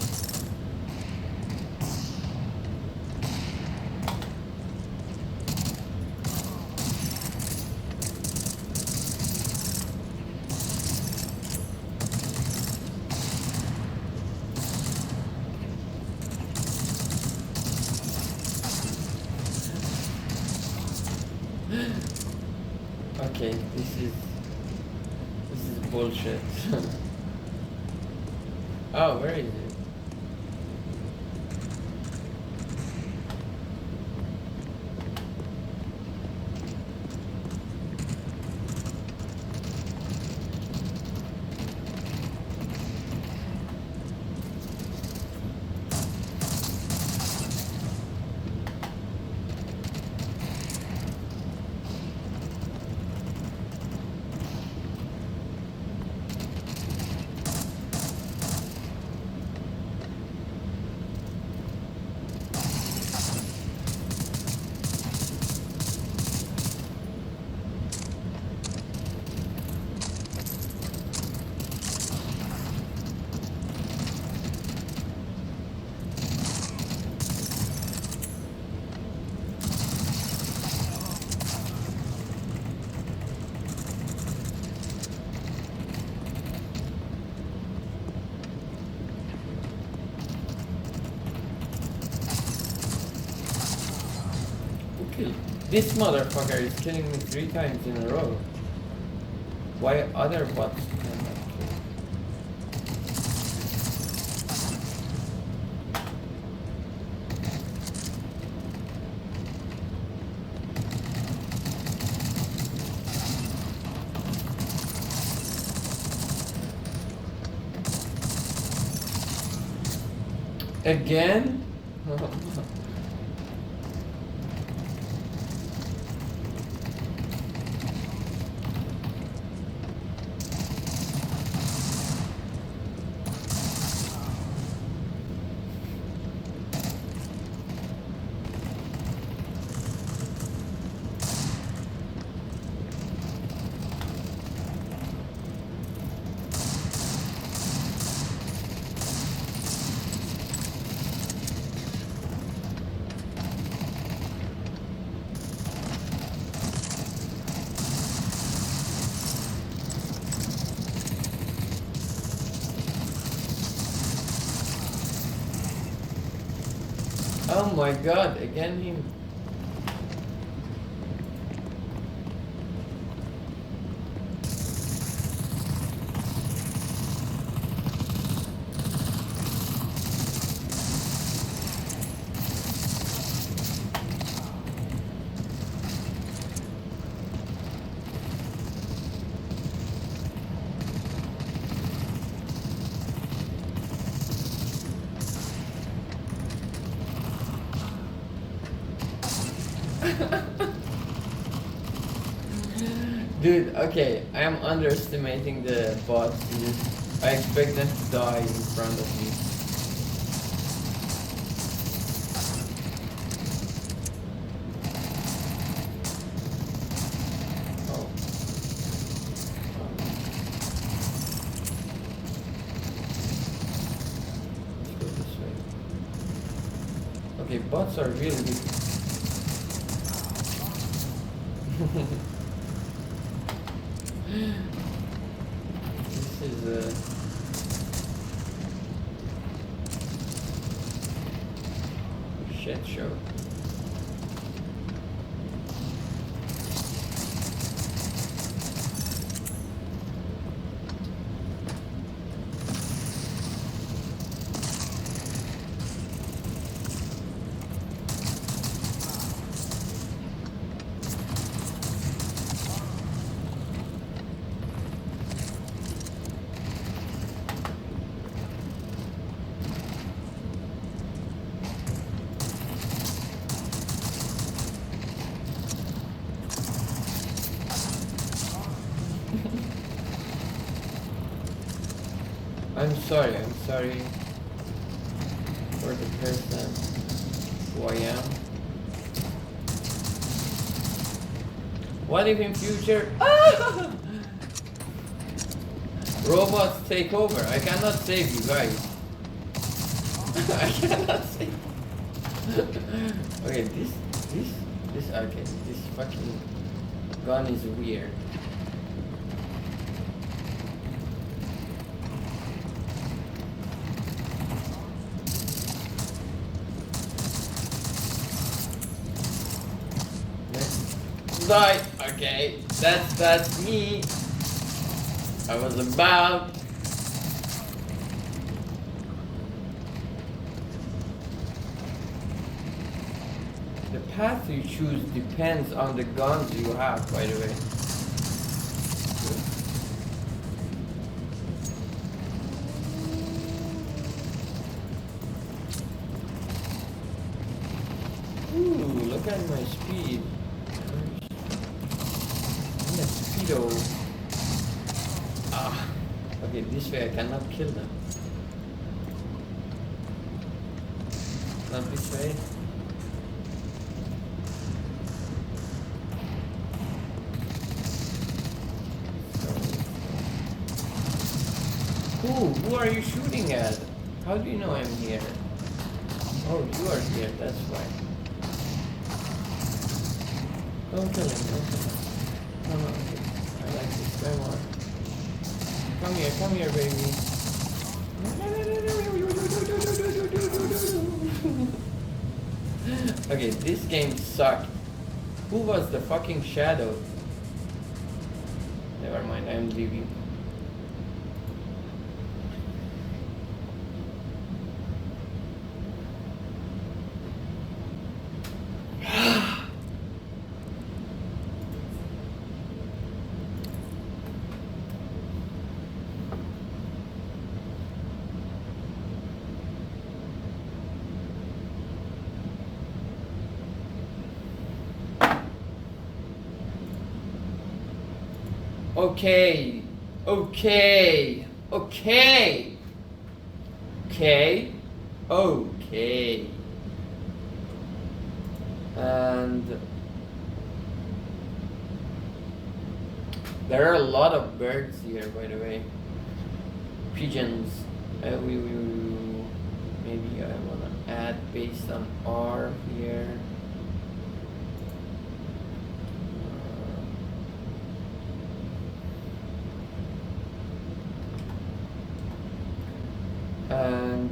Speaker 1: Okay, this is bullshit. Oh, where is it? Okay, this motherfucker is killing me 3 times in a row. Why other bots cannot kill? Again? Oh my god, again him. Dude, okay, I am underestimating the bots. I expect them to die in front of me. Oh. Let's go this way. Okay, bots are really good. This is a shit show. I'm sorry for the person who I am. What if in future robots take over? I cannot save you guys. I cannot save. Okay, this okay, this fucking gun is weird. Die. Okay, that's me. I was about. The path you choose depends on the guns you have, by the way. Ooh, look at my speed. Okay, this way I cannot kill them. Not this way. Who are you shooting at? How do you know I'm here? Oh, you are here, that's why. Don't kill him, don't kill him. No, okay. I like this guy more. Come here, baby. Okay, this game sucked. Who was the fucking shadow? Never mind, I'm leaving. Okay, okay, okay, okay, okay. And there are a lot of birds here, by the way. Pigeons. Maybe I wanna add based on R here. And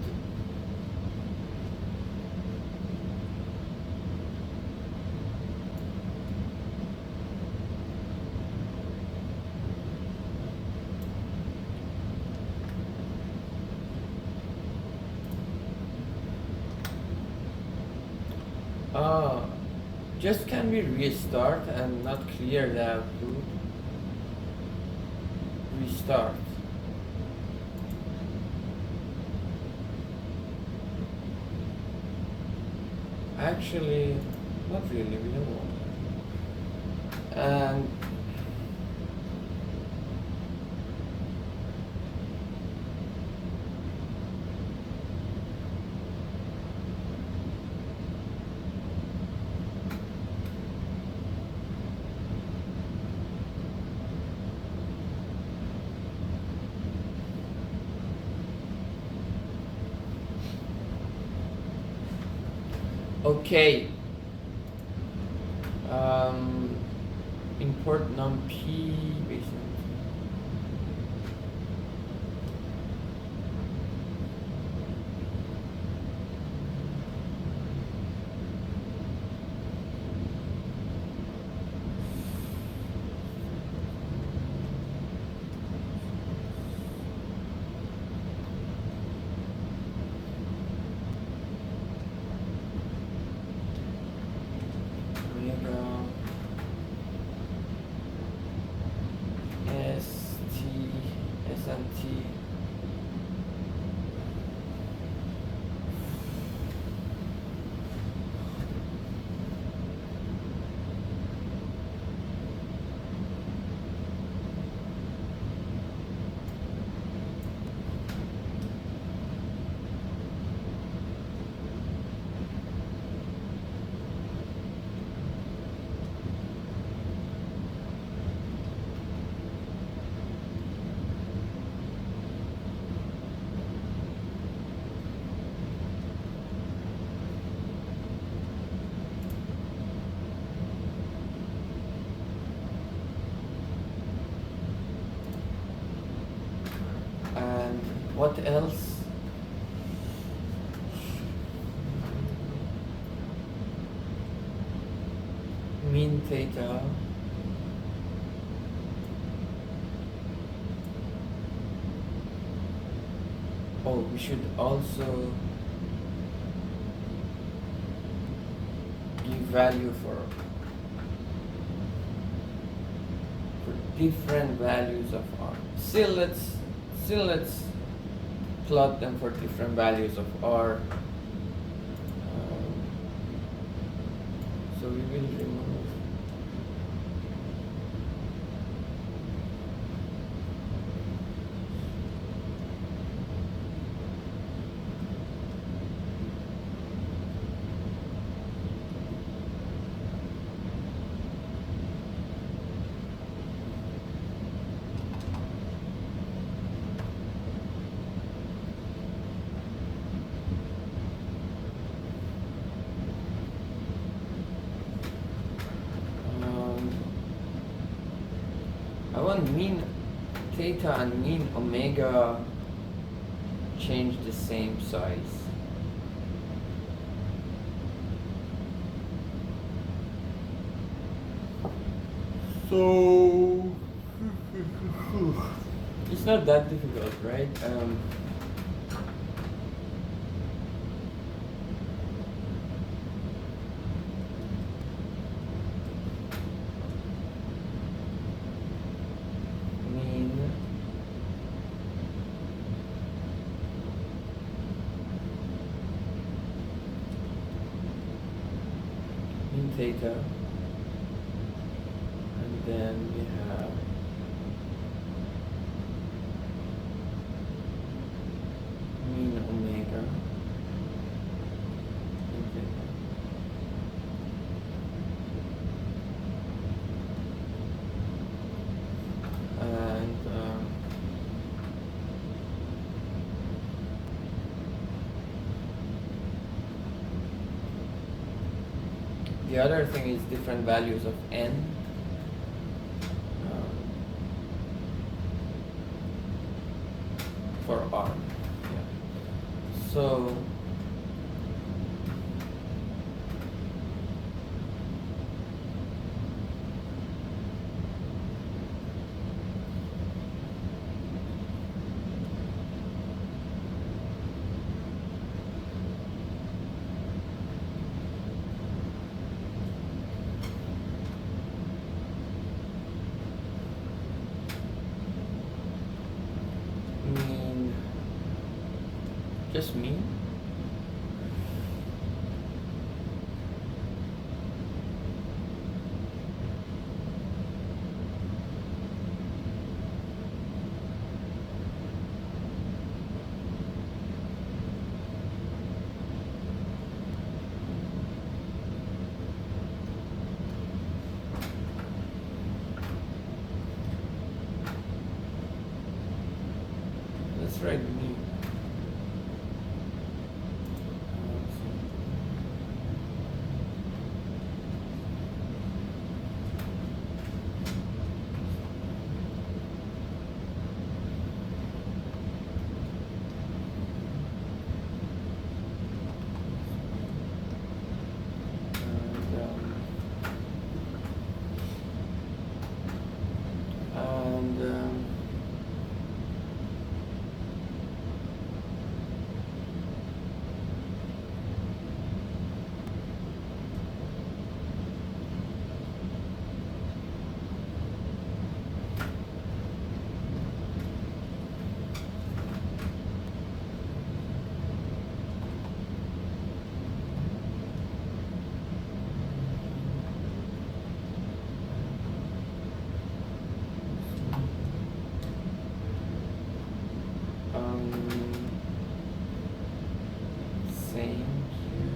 Speaker 1: just can we restart and not clear the output? Restart. Actually, not really, we don't want that. And okay. Import numpy based on SNT. And what else? Mean theta. Oh, we should also give value for different values of R. Still let's plot them for different values of R. So we will remove I want mean theta and mean omega change the same size. So it's not that difficult, right? Mean theta, and then we have The other thing is different values of n. For r. Yeah. So just mean. Let's write mean. Same here.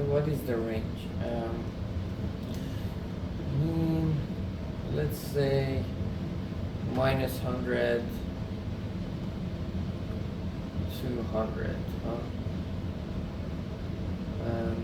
Speaker 1: What is the range? Let's say minus 100 to 100, huh? And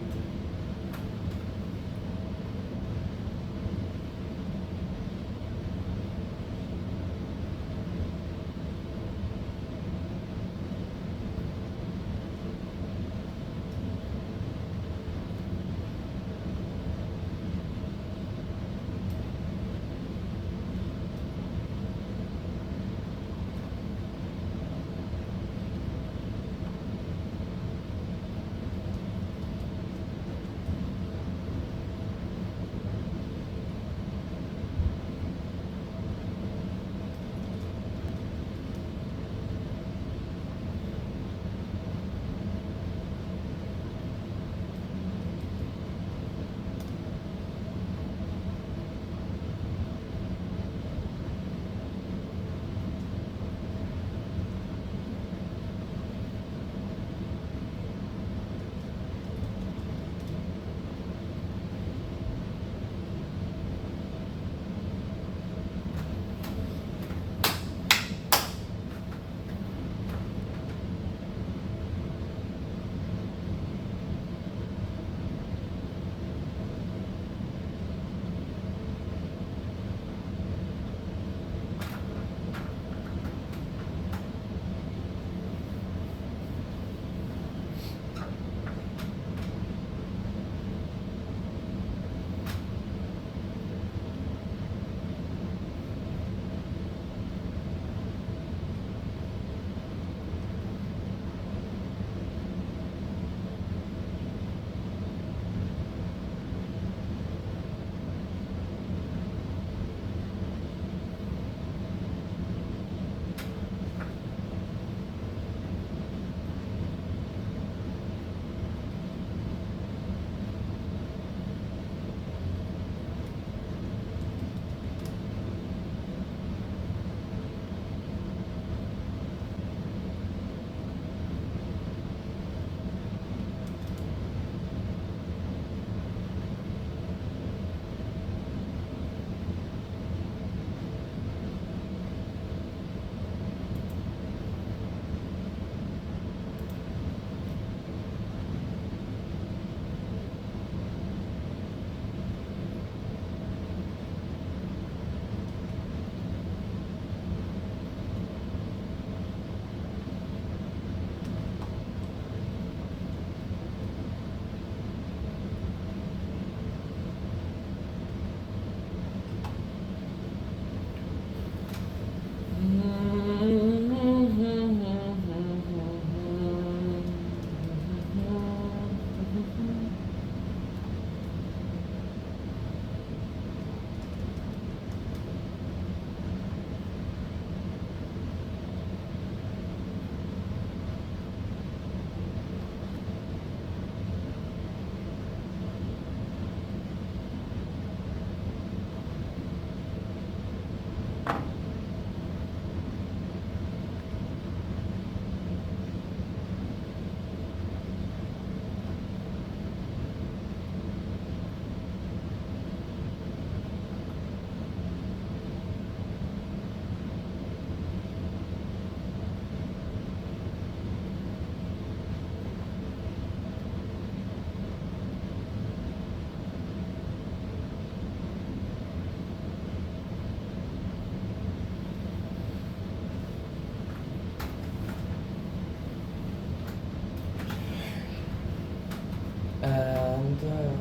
Speaker 1: and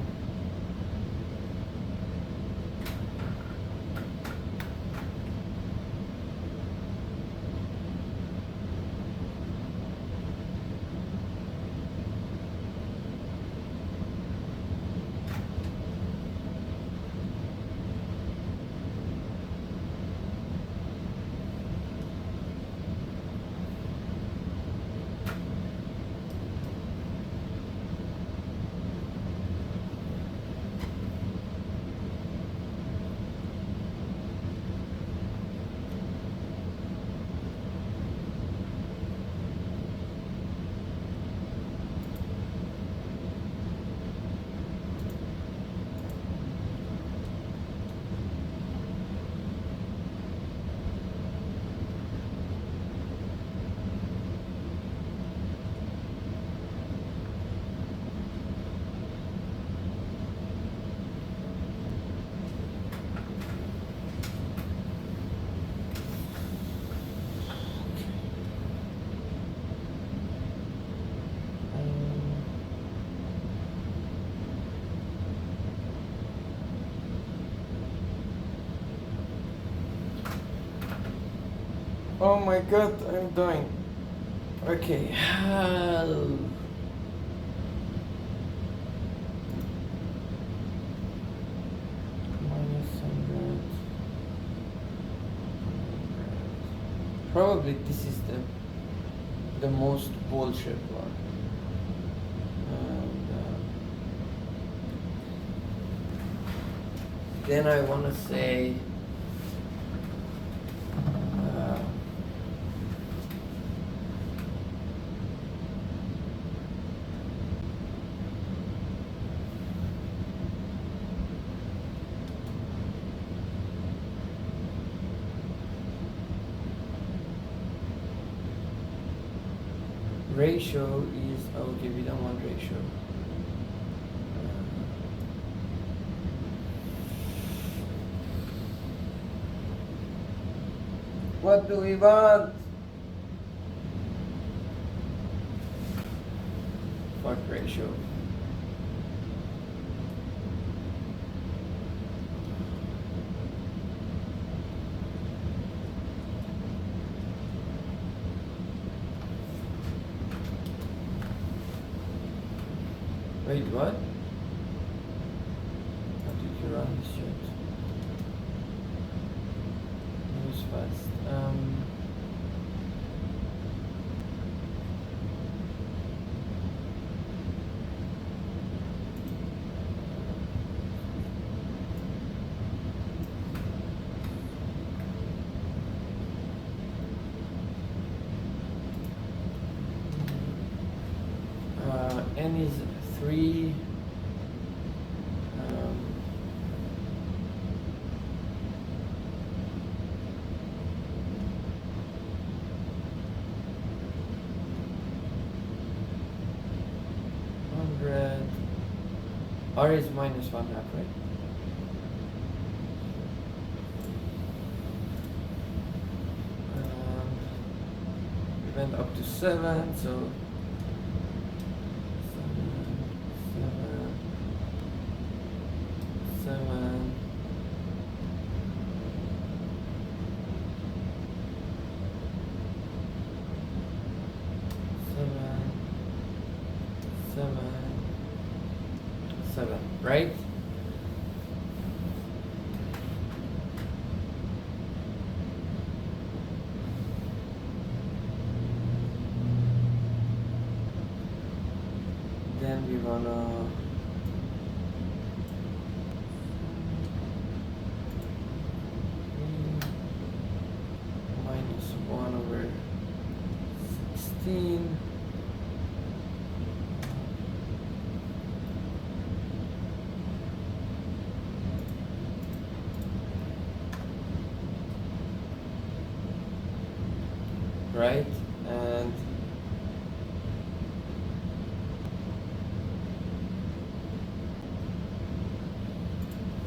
Speaker 1: oh my god, I'm dying. Okay. -100. Probably this is the most bullshit one. And, then I want to say ratio is okay. We don't want ratio. What do we want? Fuck ratio. Wait, what? How did you run this shit? Moves fast. N is 3. R is -1/2, right? We went up to 7, so 7. Right? Then we wanna -1/16. Right? And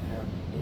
Speaker 1: have 8.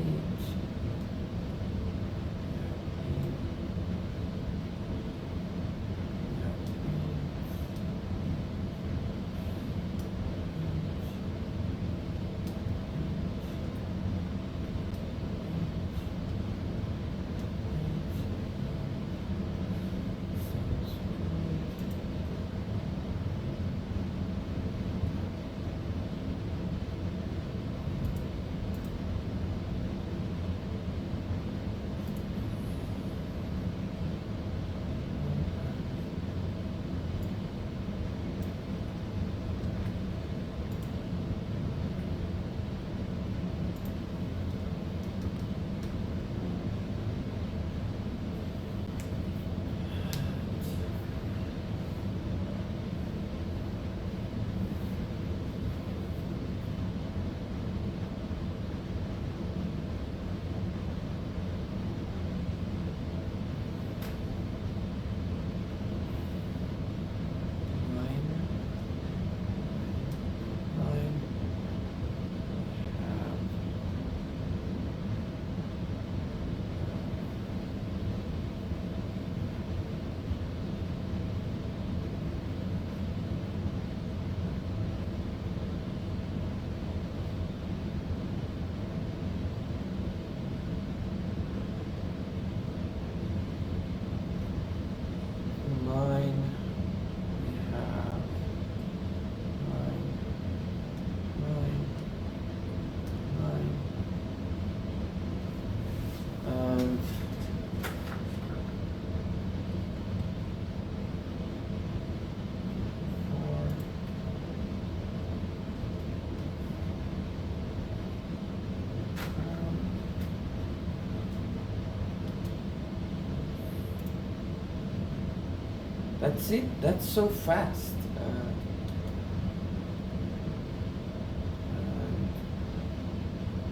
Speaker 1: That's it. That's so fast. And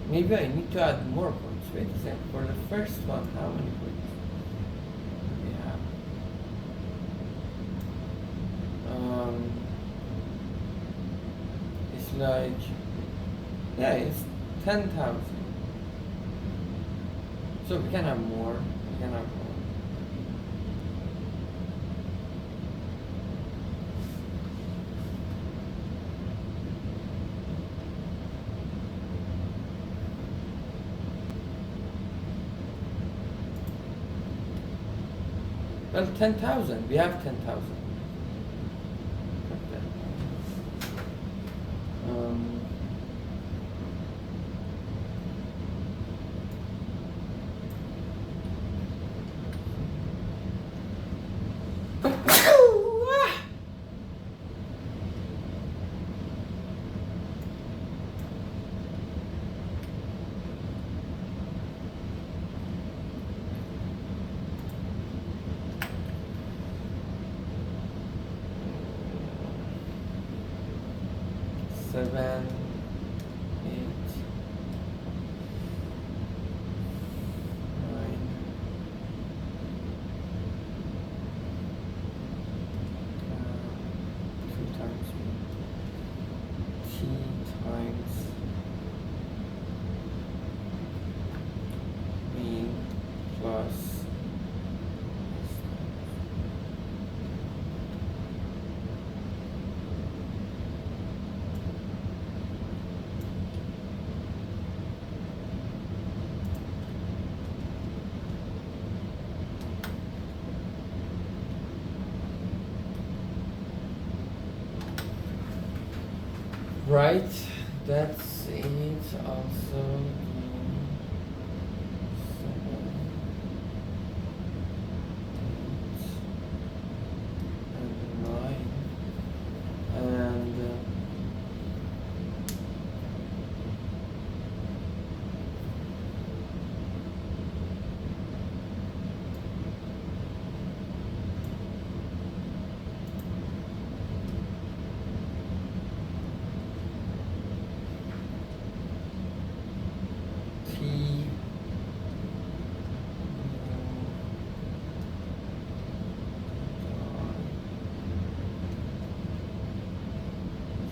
Speaker 1: maybe I need to add more points. Wait a second. For the first one, how many points do we have? It's like, yeah, it's 10,000. So we can have more. We can have more. Well, 10,000. We have 10,000. Um, Seven, 8, 9, 2 times T times mean plus right, that's it. Also, and 9, and T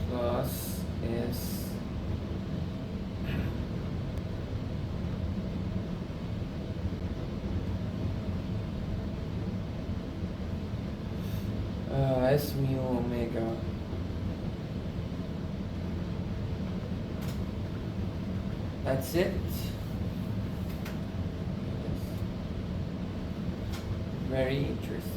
Speaker 1: plus S S mu omega. That's it. Very interesting.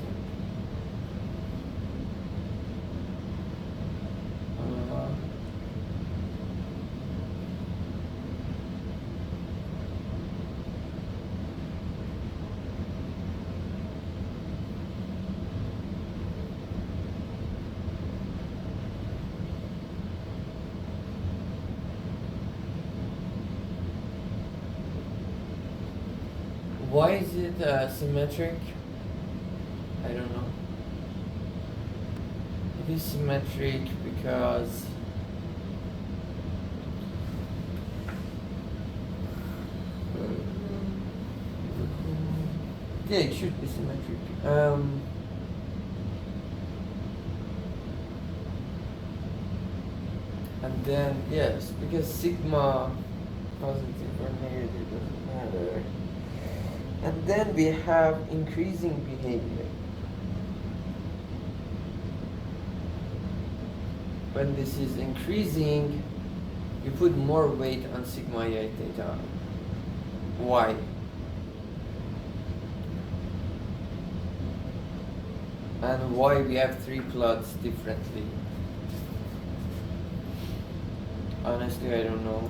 Speaker 1: Why is it symmetric? I don't know. It is symmetric because yeah, it should be symmetric. And then yes, because sigma positive or negative doesn't matter. And then we have increasing behavior. When this is increasing, you put more weight on sigma I theta. Why? And why we have 3 plots differently? Honestly, I don't know.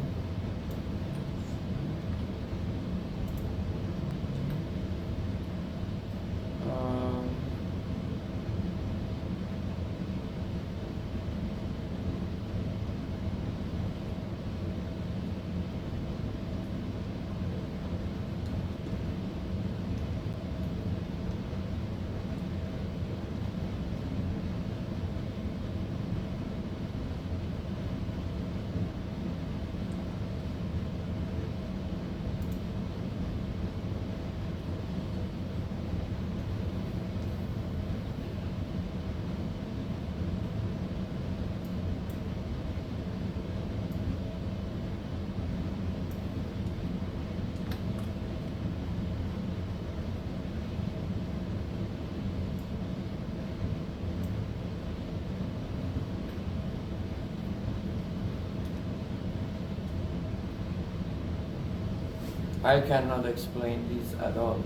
Speaker 1: I cannot explain this at all.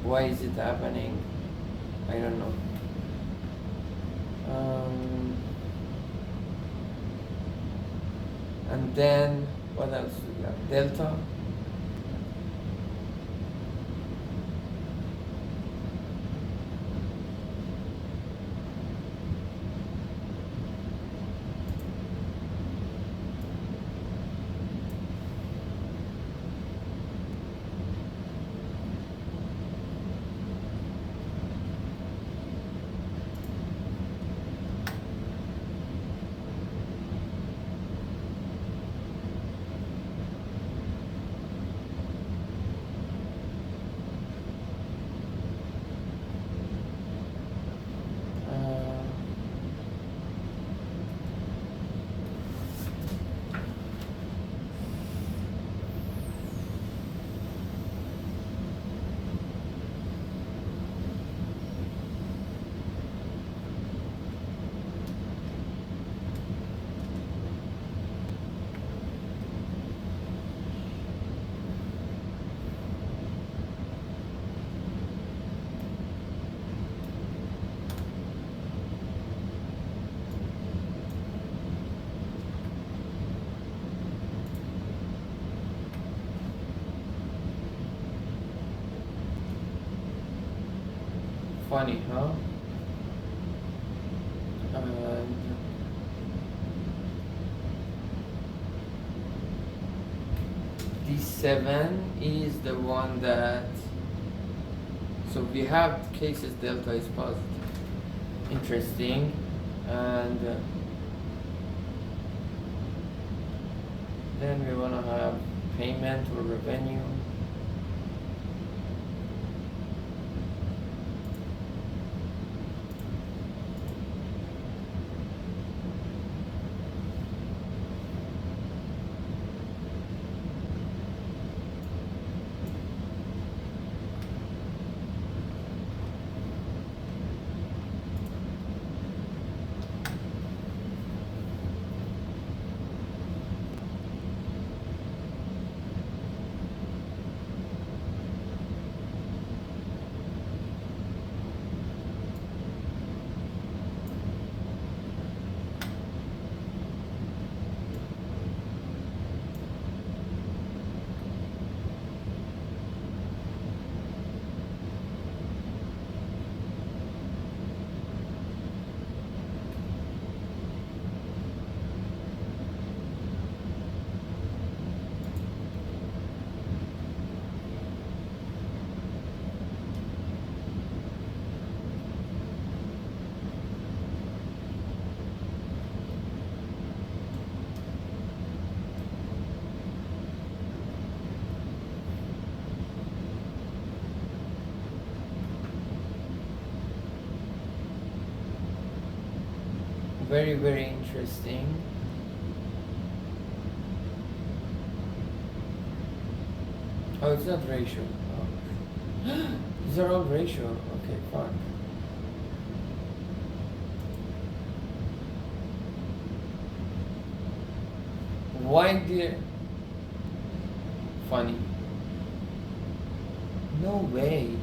Speaker 1: Why is it happening? I don't know. And then what else do we have? Delta. Funny, huh? And D7 is the one that, so we have cases delta is positive. Interesting. And then we want to have payment or revenue. Very, very interesting. Oh, it's not ratio. Oh. These are all ratio. Okay, fine. Why dear? Funny. No way.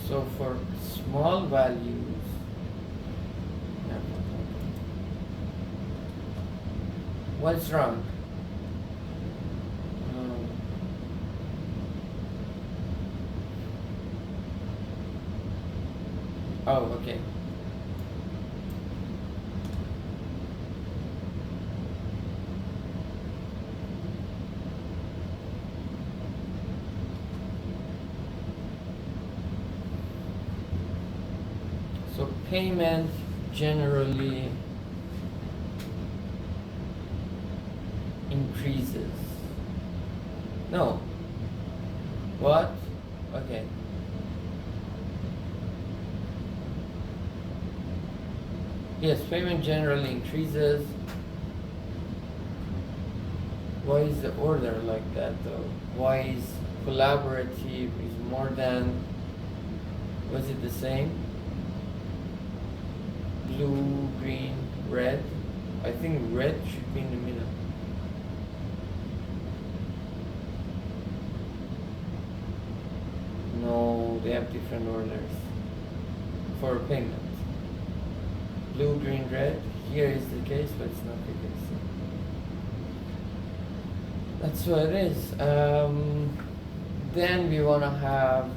Speaker 1: So for small values, yeah, What's wrong? Oh, okay. So payment generally increases. No. What? Okay. Yes, payment generally increases. Why is the order like that though? Why is collaborative is more than, was it the same? Blue, green, red? I think red should be in the middle. No, they have different orders for payment. Blue, green, red. Here is the case, but it's not the case. That's what it is. Then we want to have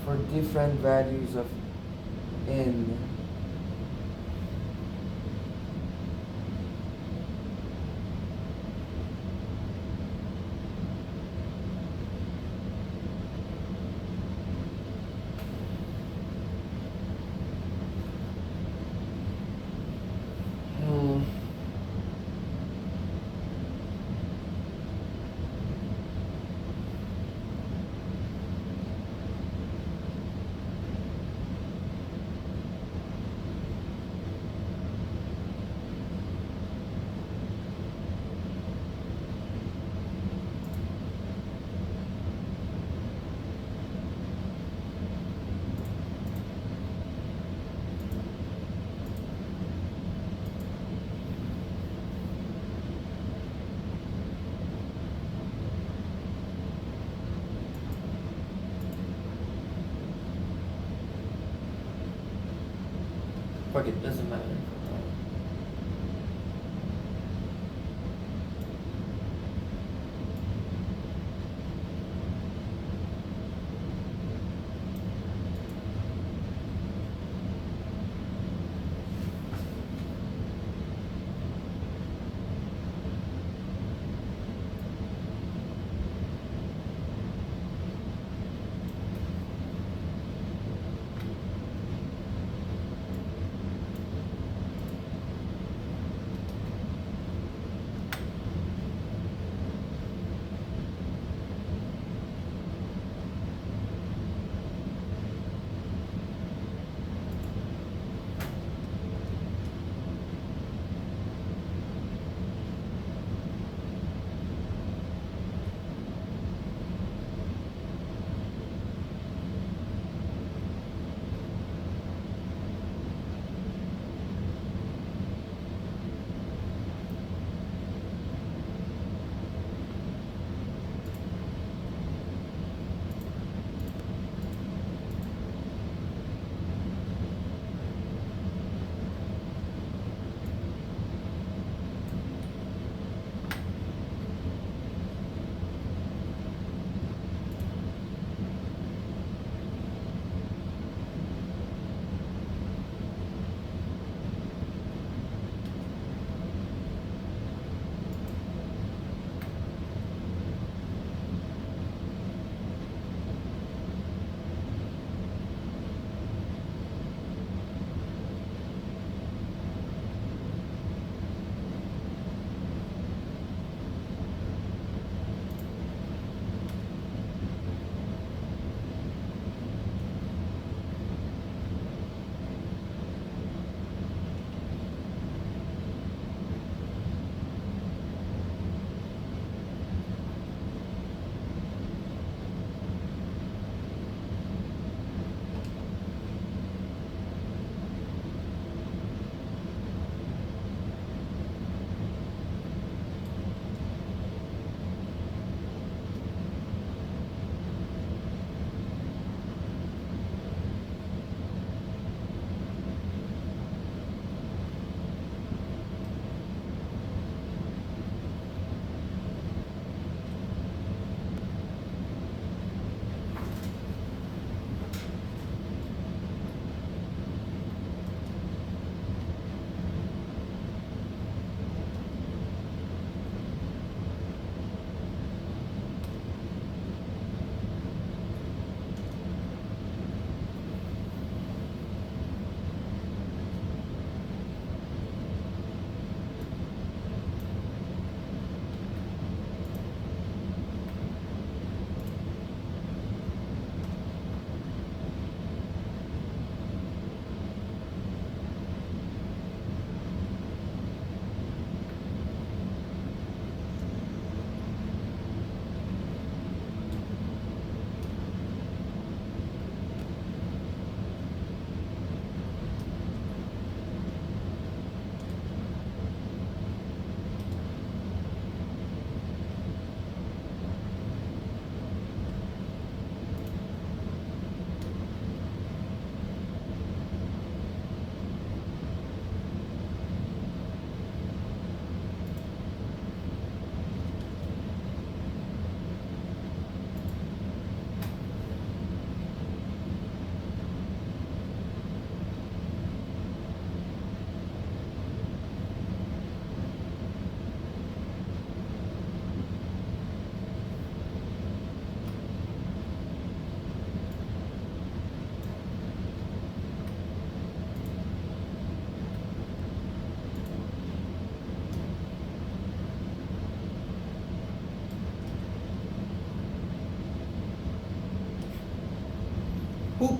Speaker 1: for different values of n. Fuck it, doesn't matter.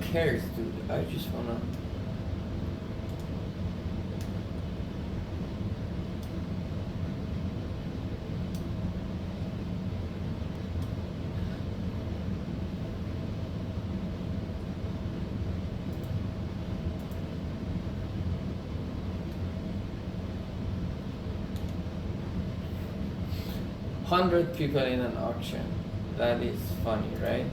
Speaker 1: cares, dude? I just wanna. Hundred people in an auction. That is funny, right?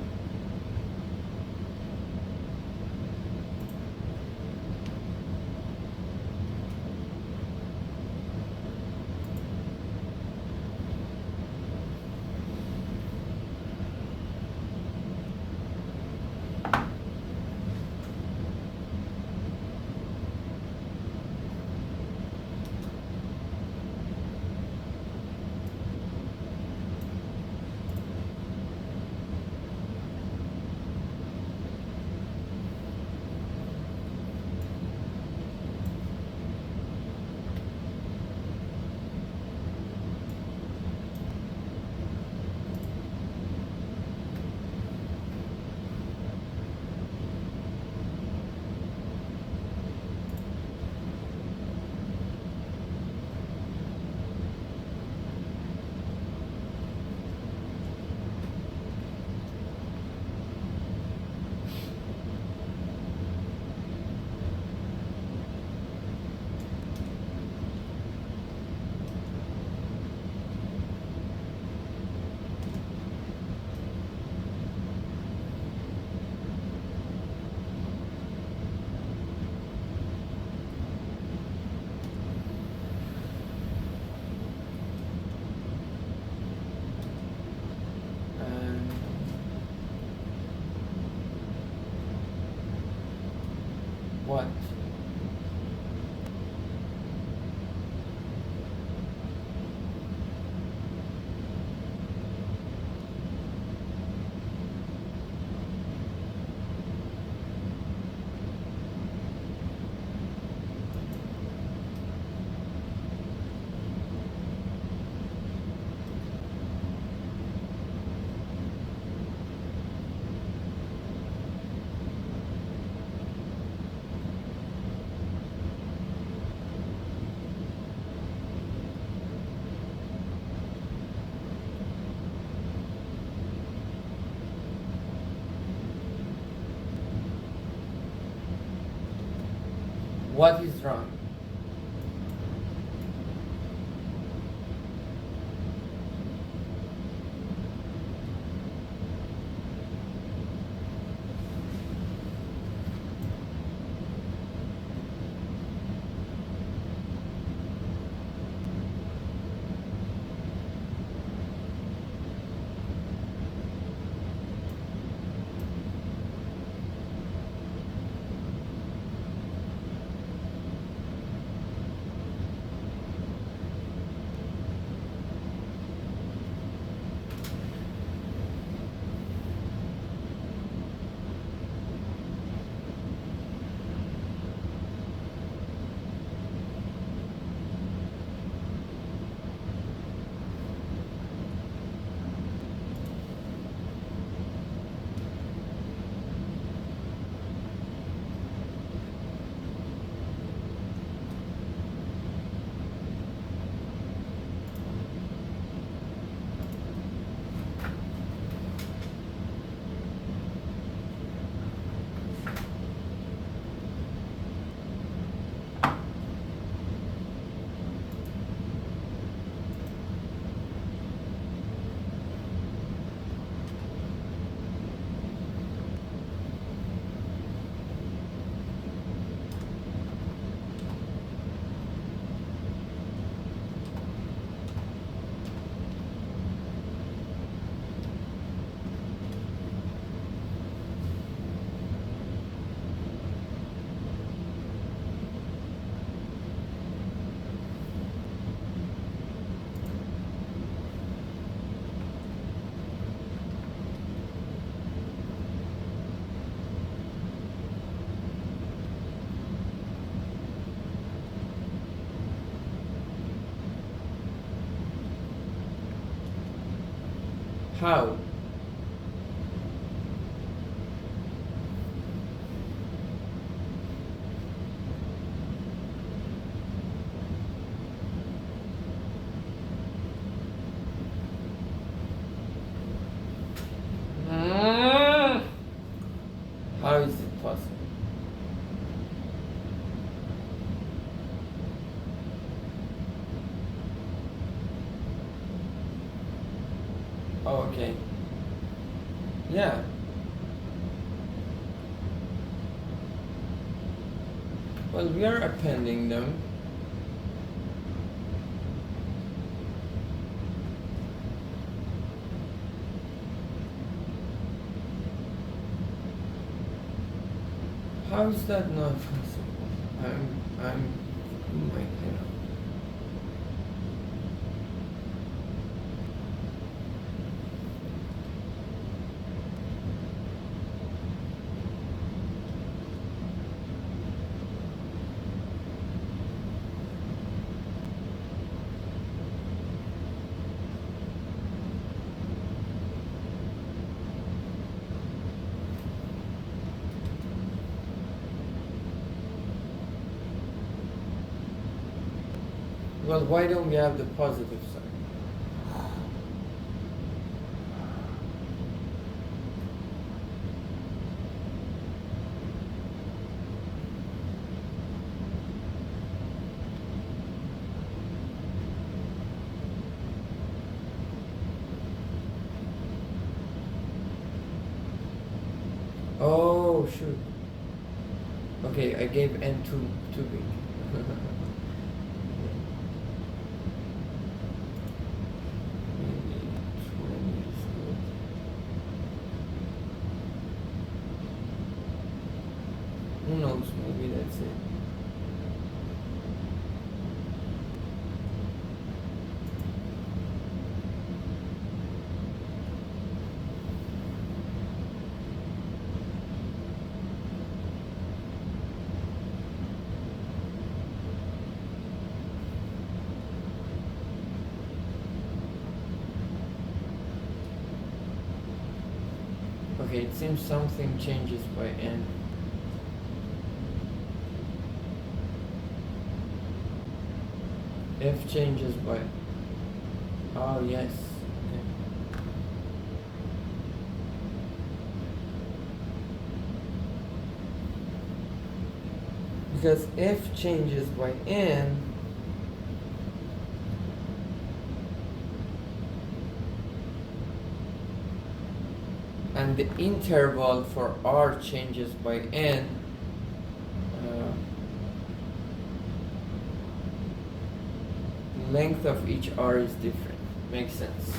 Speaker 1: And what? What is wrong? How? Okay. Yeah. Well, we are appending them. How is that not possible? I'm, oh my God. Well, why don't we have the positive side? Oh, shoot. Okay, I gave n too big. Maybe 20 is good. Who knows? Maybe that's it. Okay, it seems something changes by n. F changes by. Oh, yes. Okay. Because F changes by n, and the interval for R changes by n, length of each R is different. Makes sense.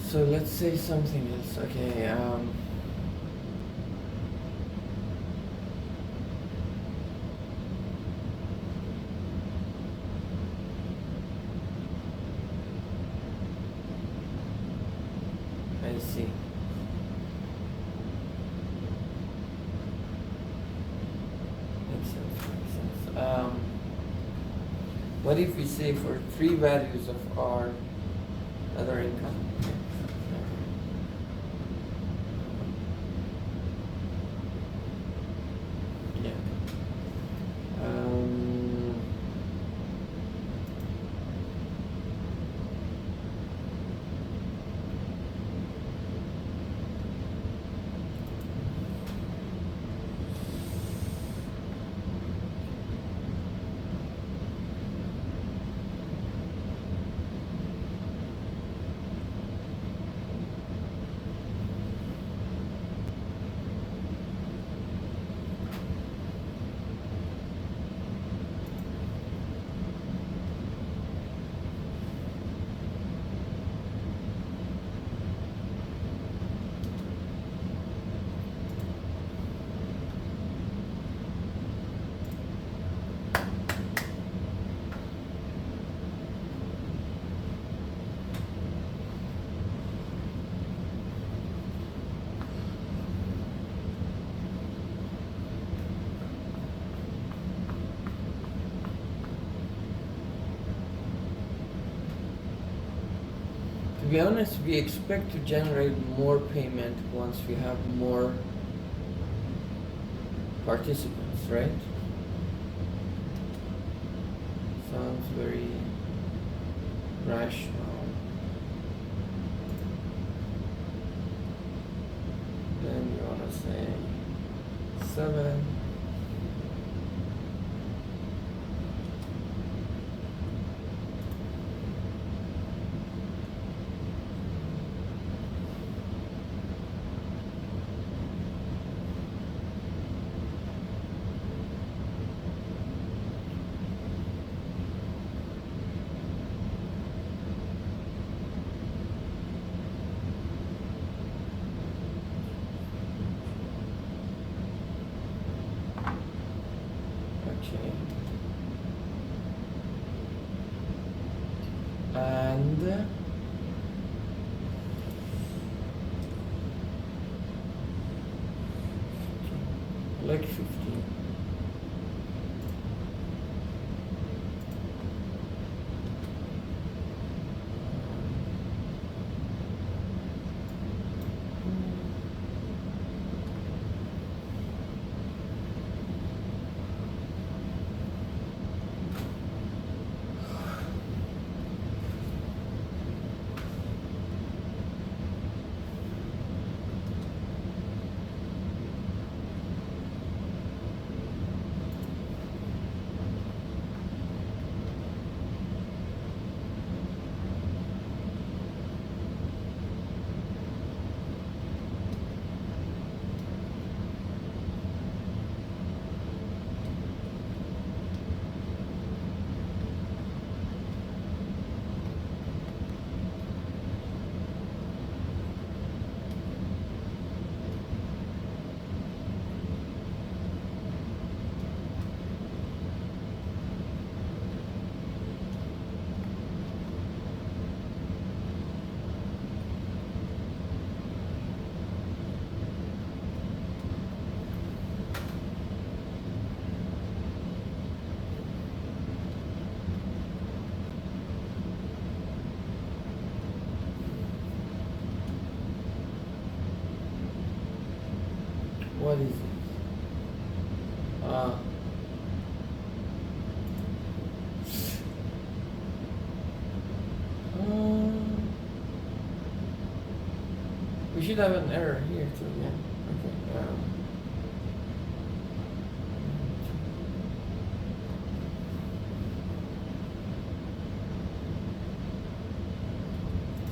Speaker 1: So let's say something else. Okay. I see. Makes sense. What if we say for 3 values of R other income? Yeah. To be honest, we expect to generate more payment once we have more participants, right? Sounds very rational. Then you want to say 7. Okay. And like 15. What is it? We should have an error here too, yeah. Okay.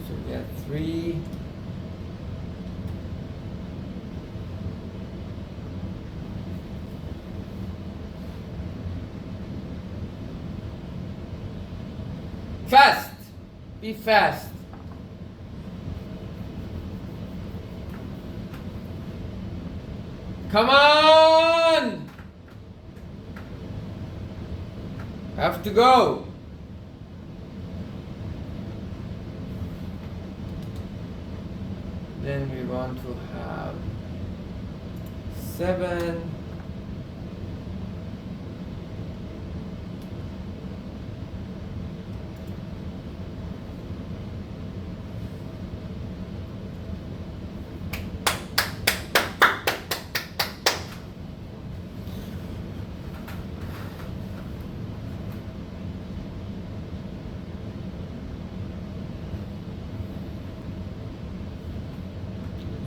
Speaker 1: So we have 3. Fast! Be fast. Come on! Have to go. Then we want to have 7.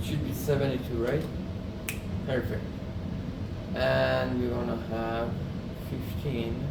Speaker 1: Should be 72, right? Perfect. And we want to have 15.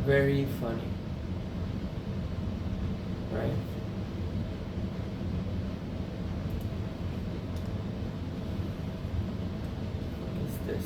Speaker 1: Very funny, right? What is this?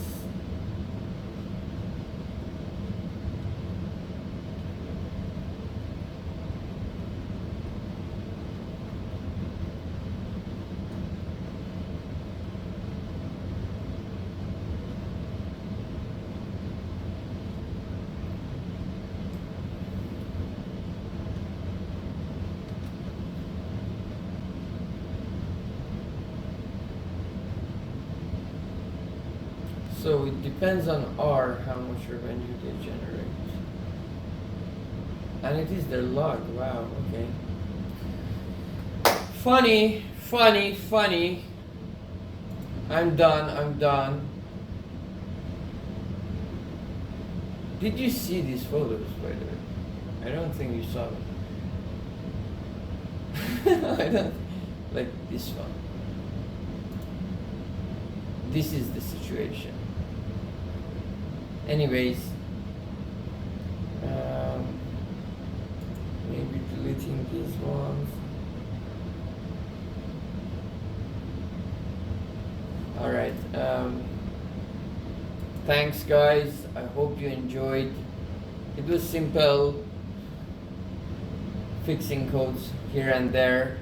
Speaker 1: So it depends on R how much revenue they generate. And it is their log. Wow, okay. Funny, funny, funny. I'm done. Did you see these photos, by the way? I don't think you saw them. I don't like this one. This is the situation. Anyways, maybe deleting these ones. All right. Thanks, guys. I hope you enjoyed. It was simple, fixing codes here and there.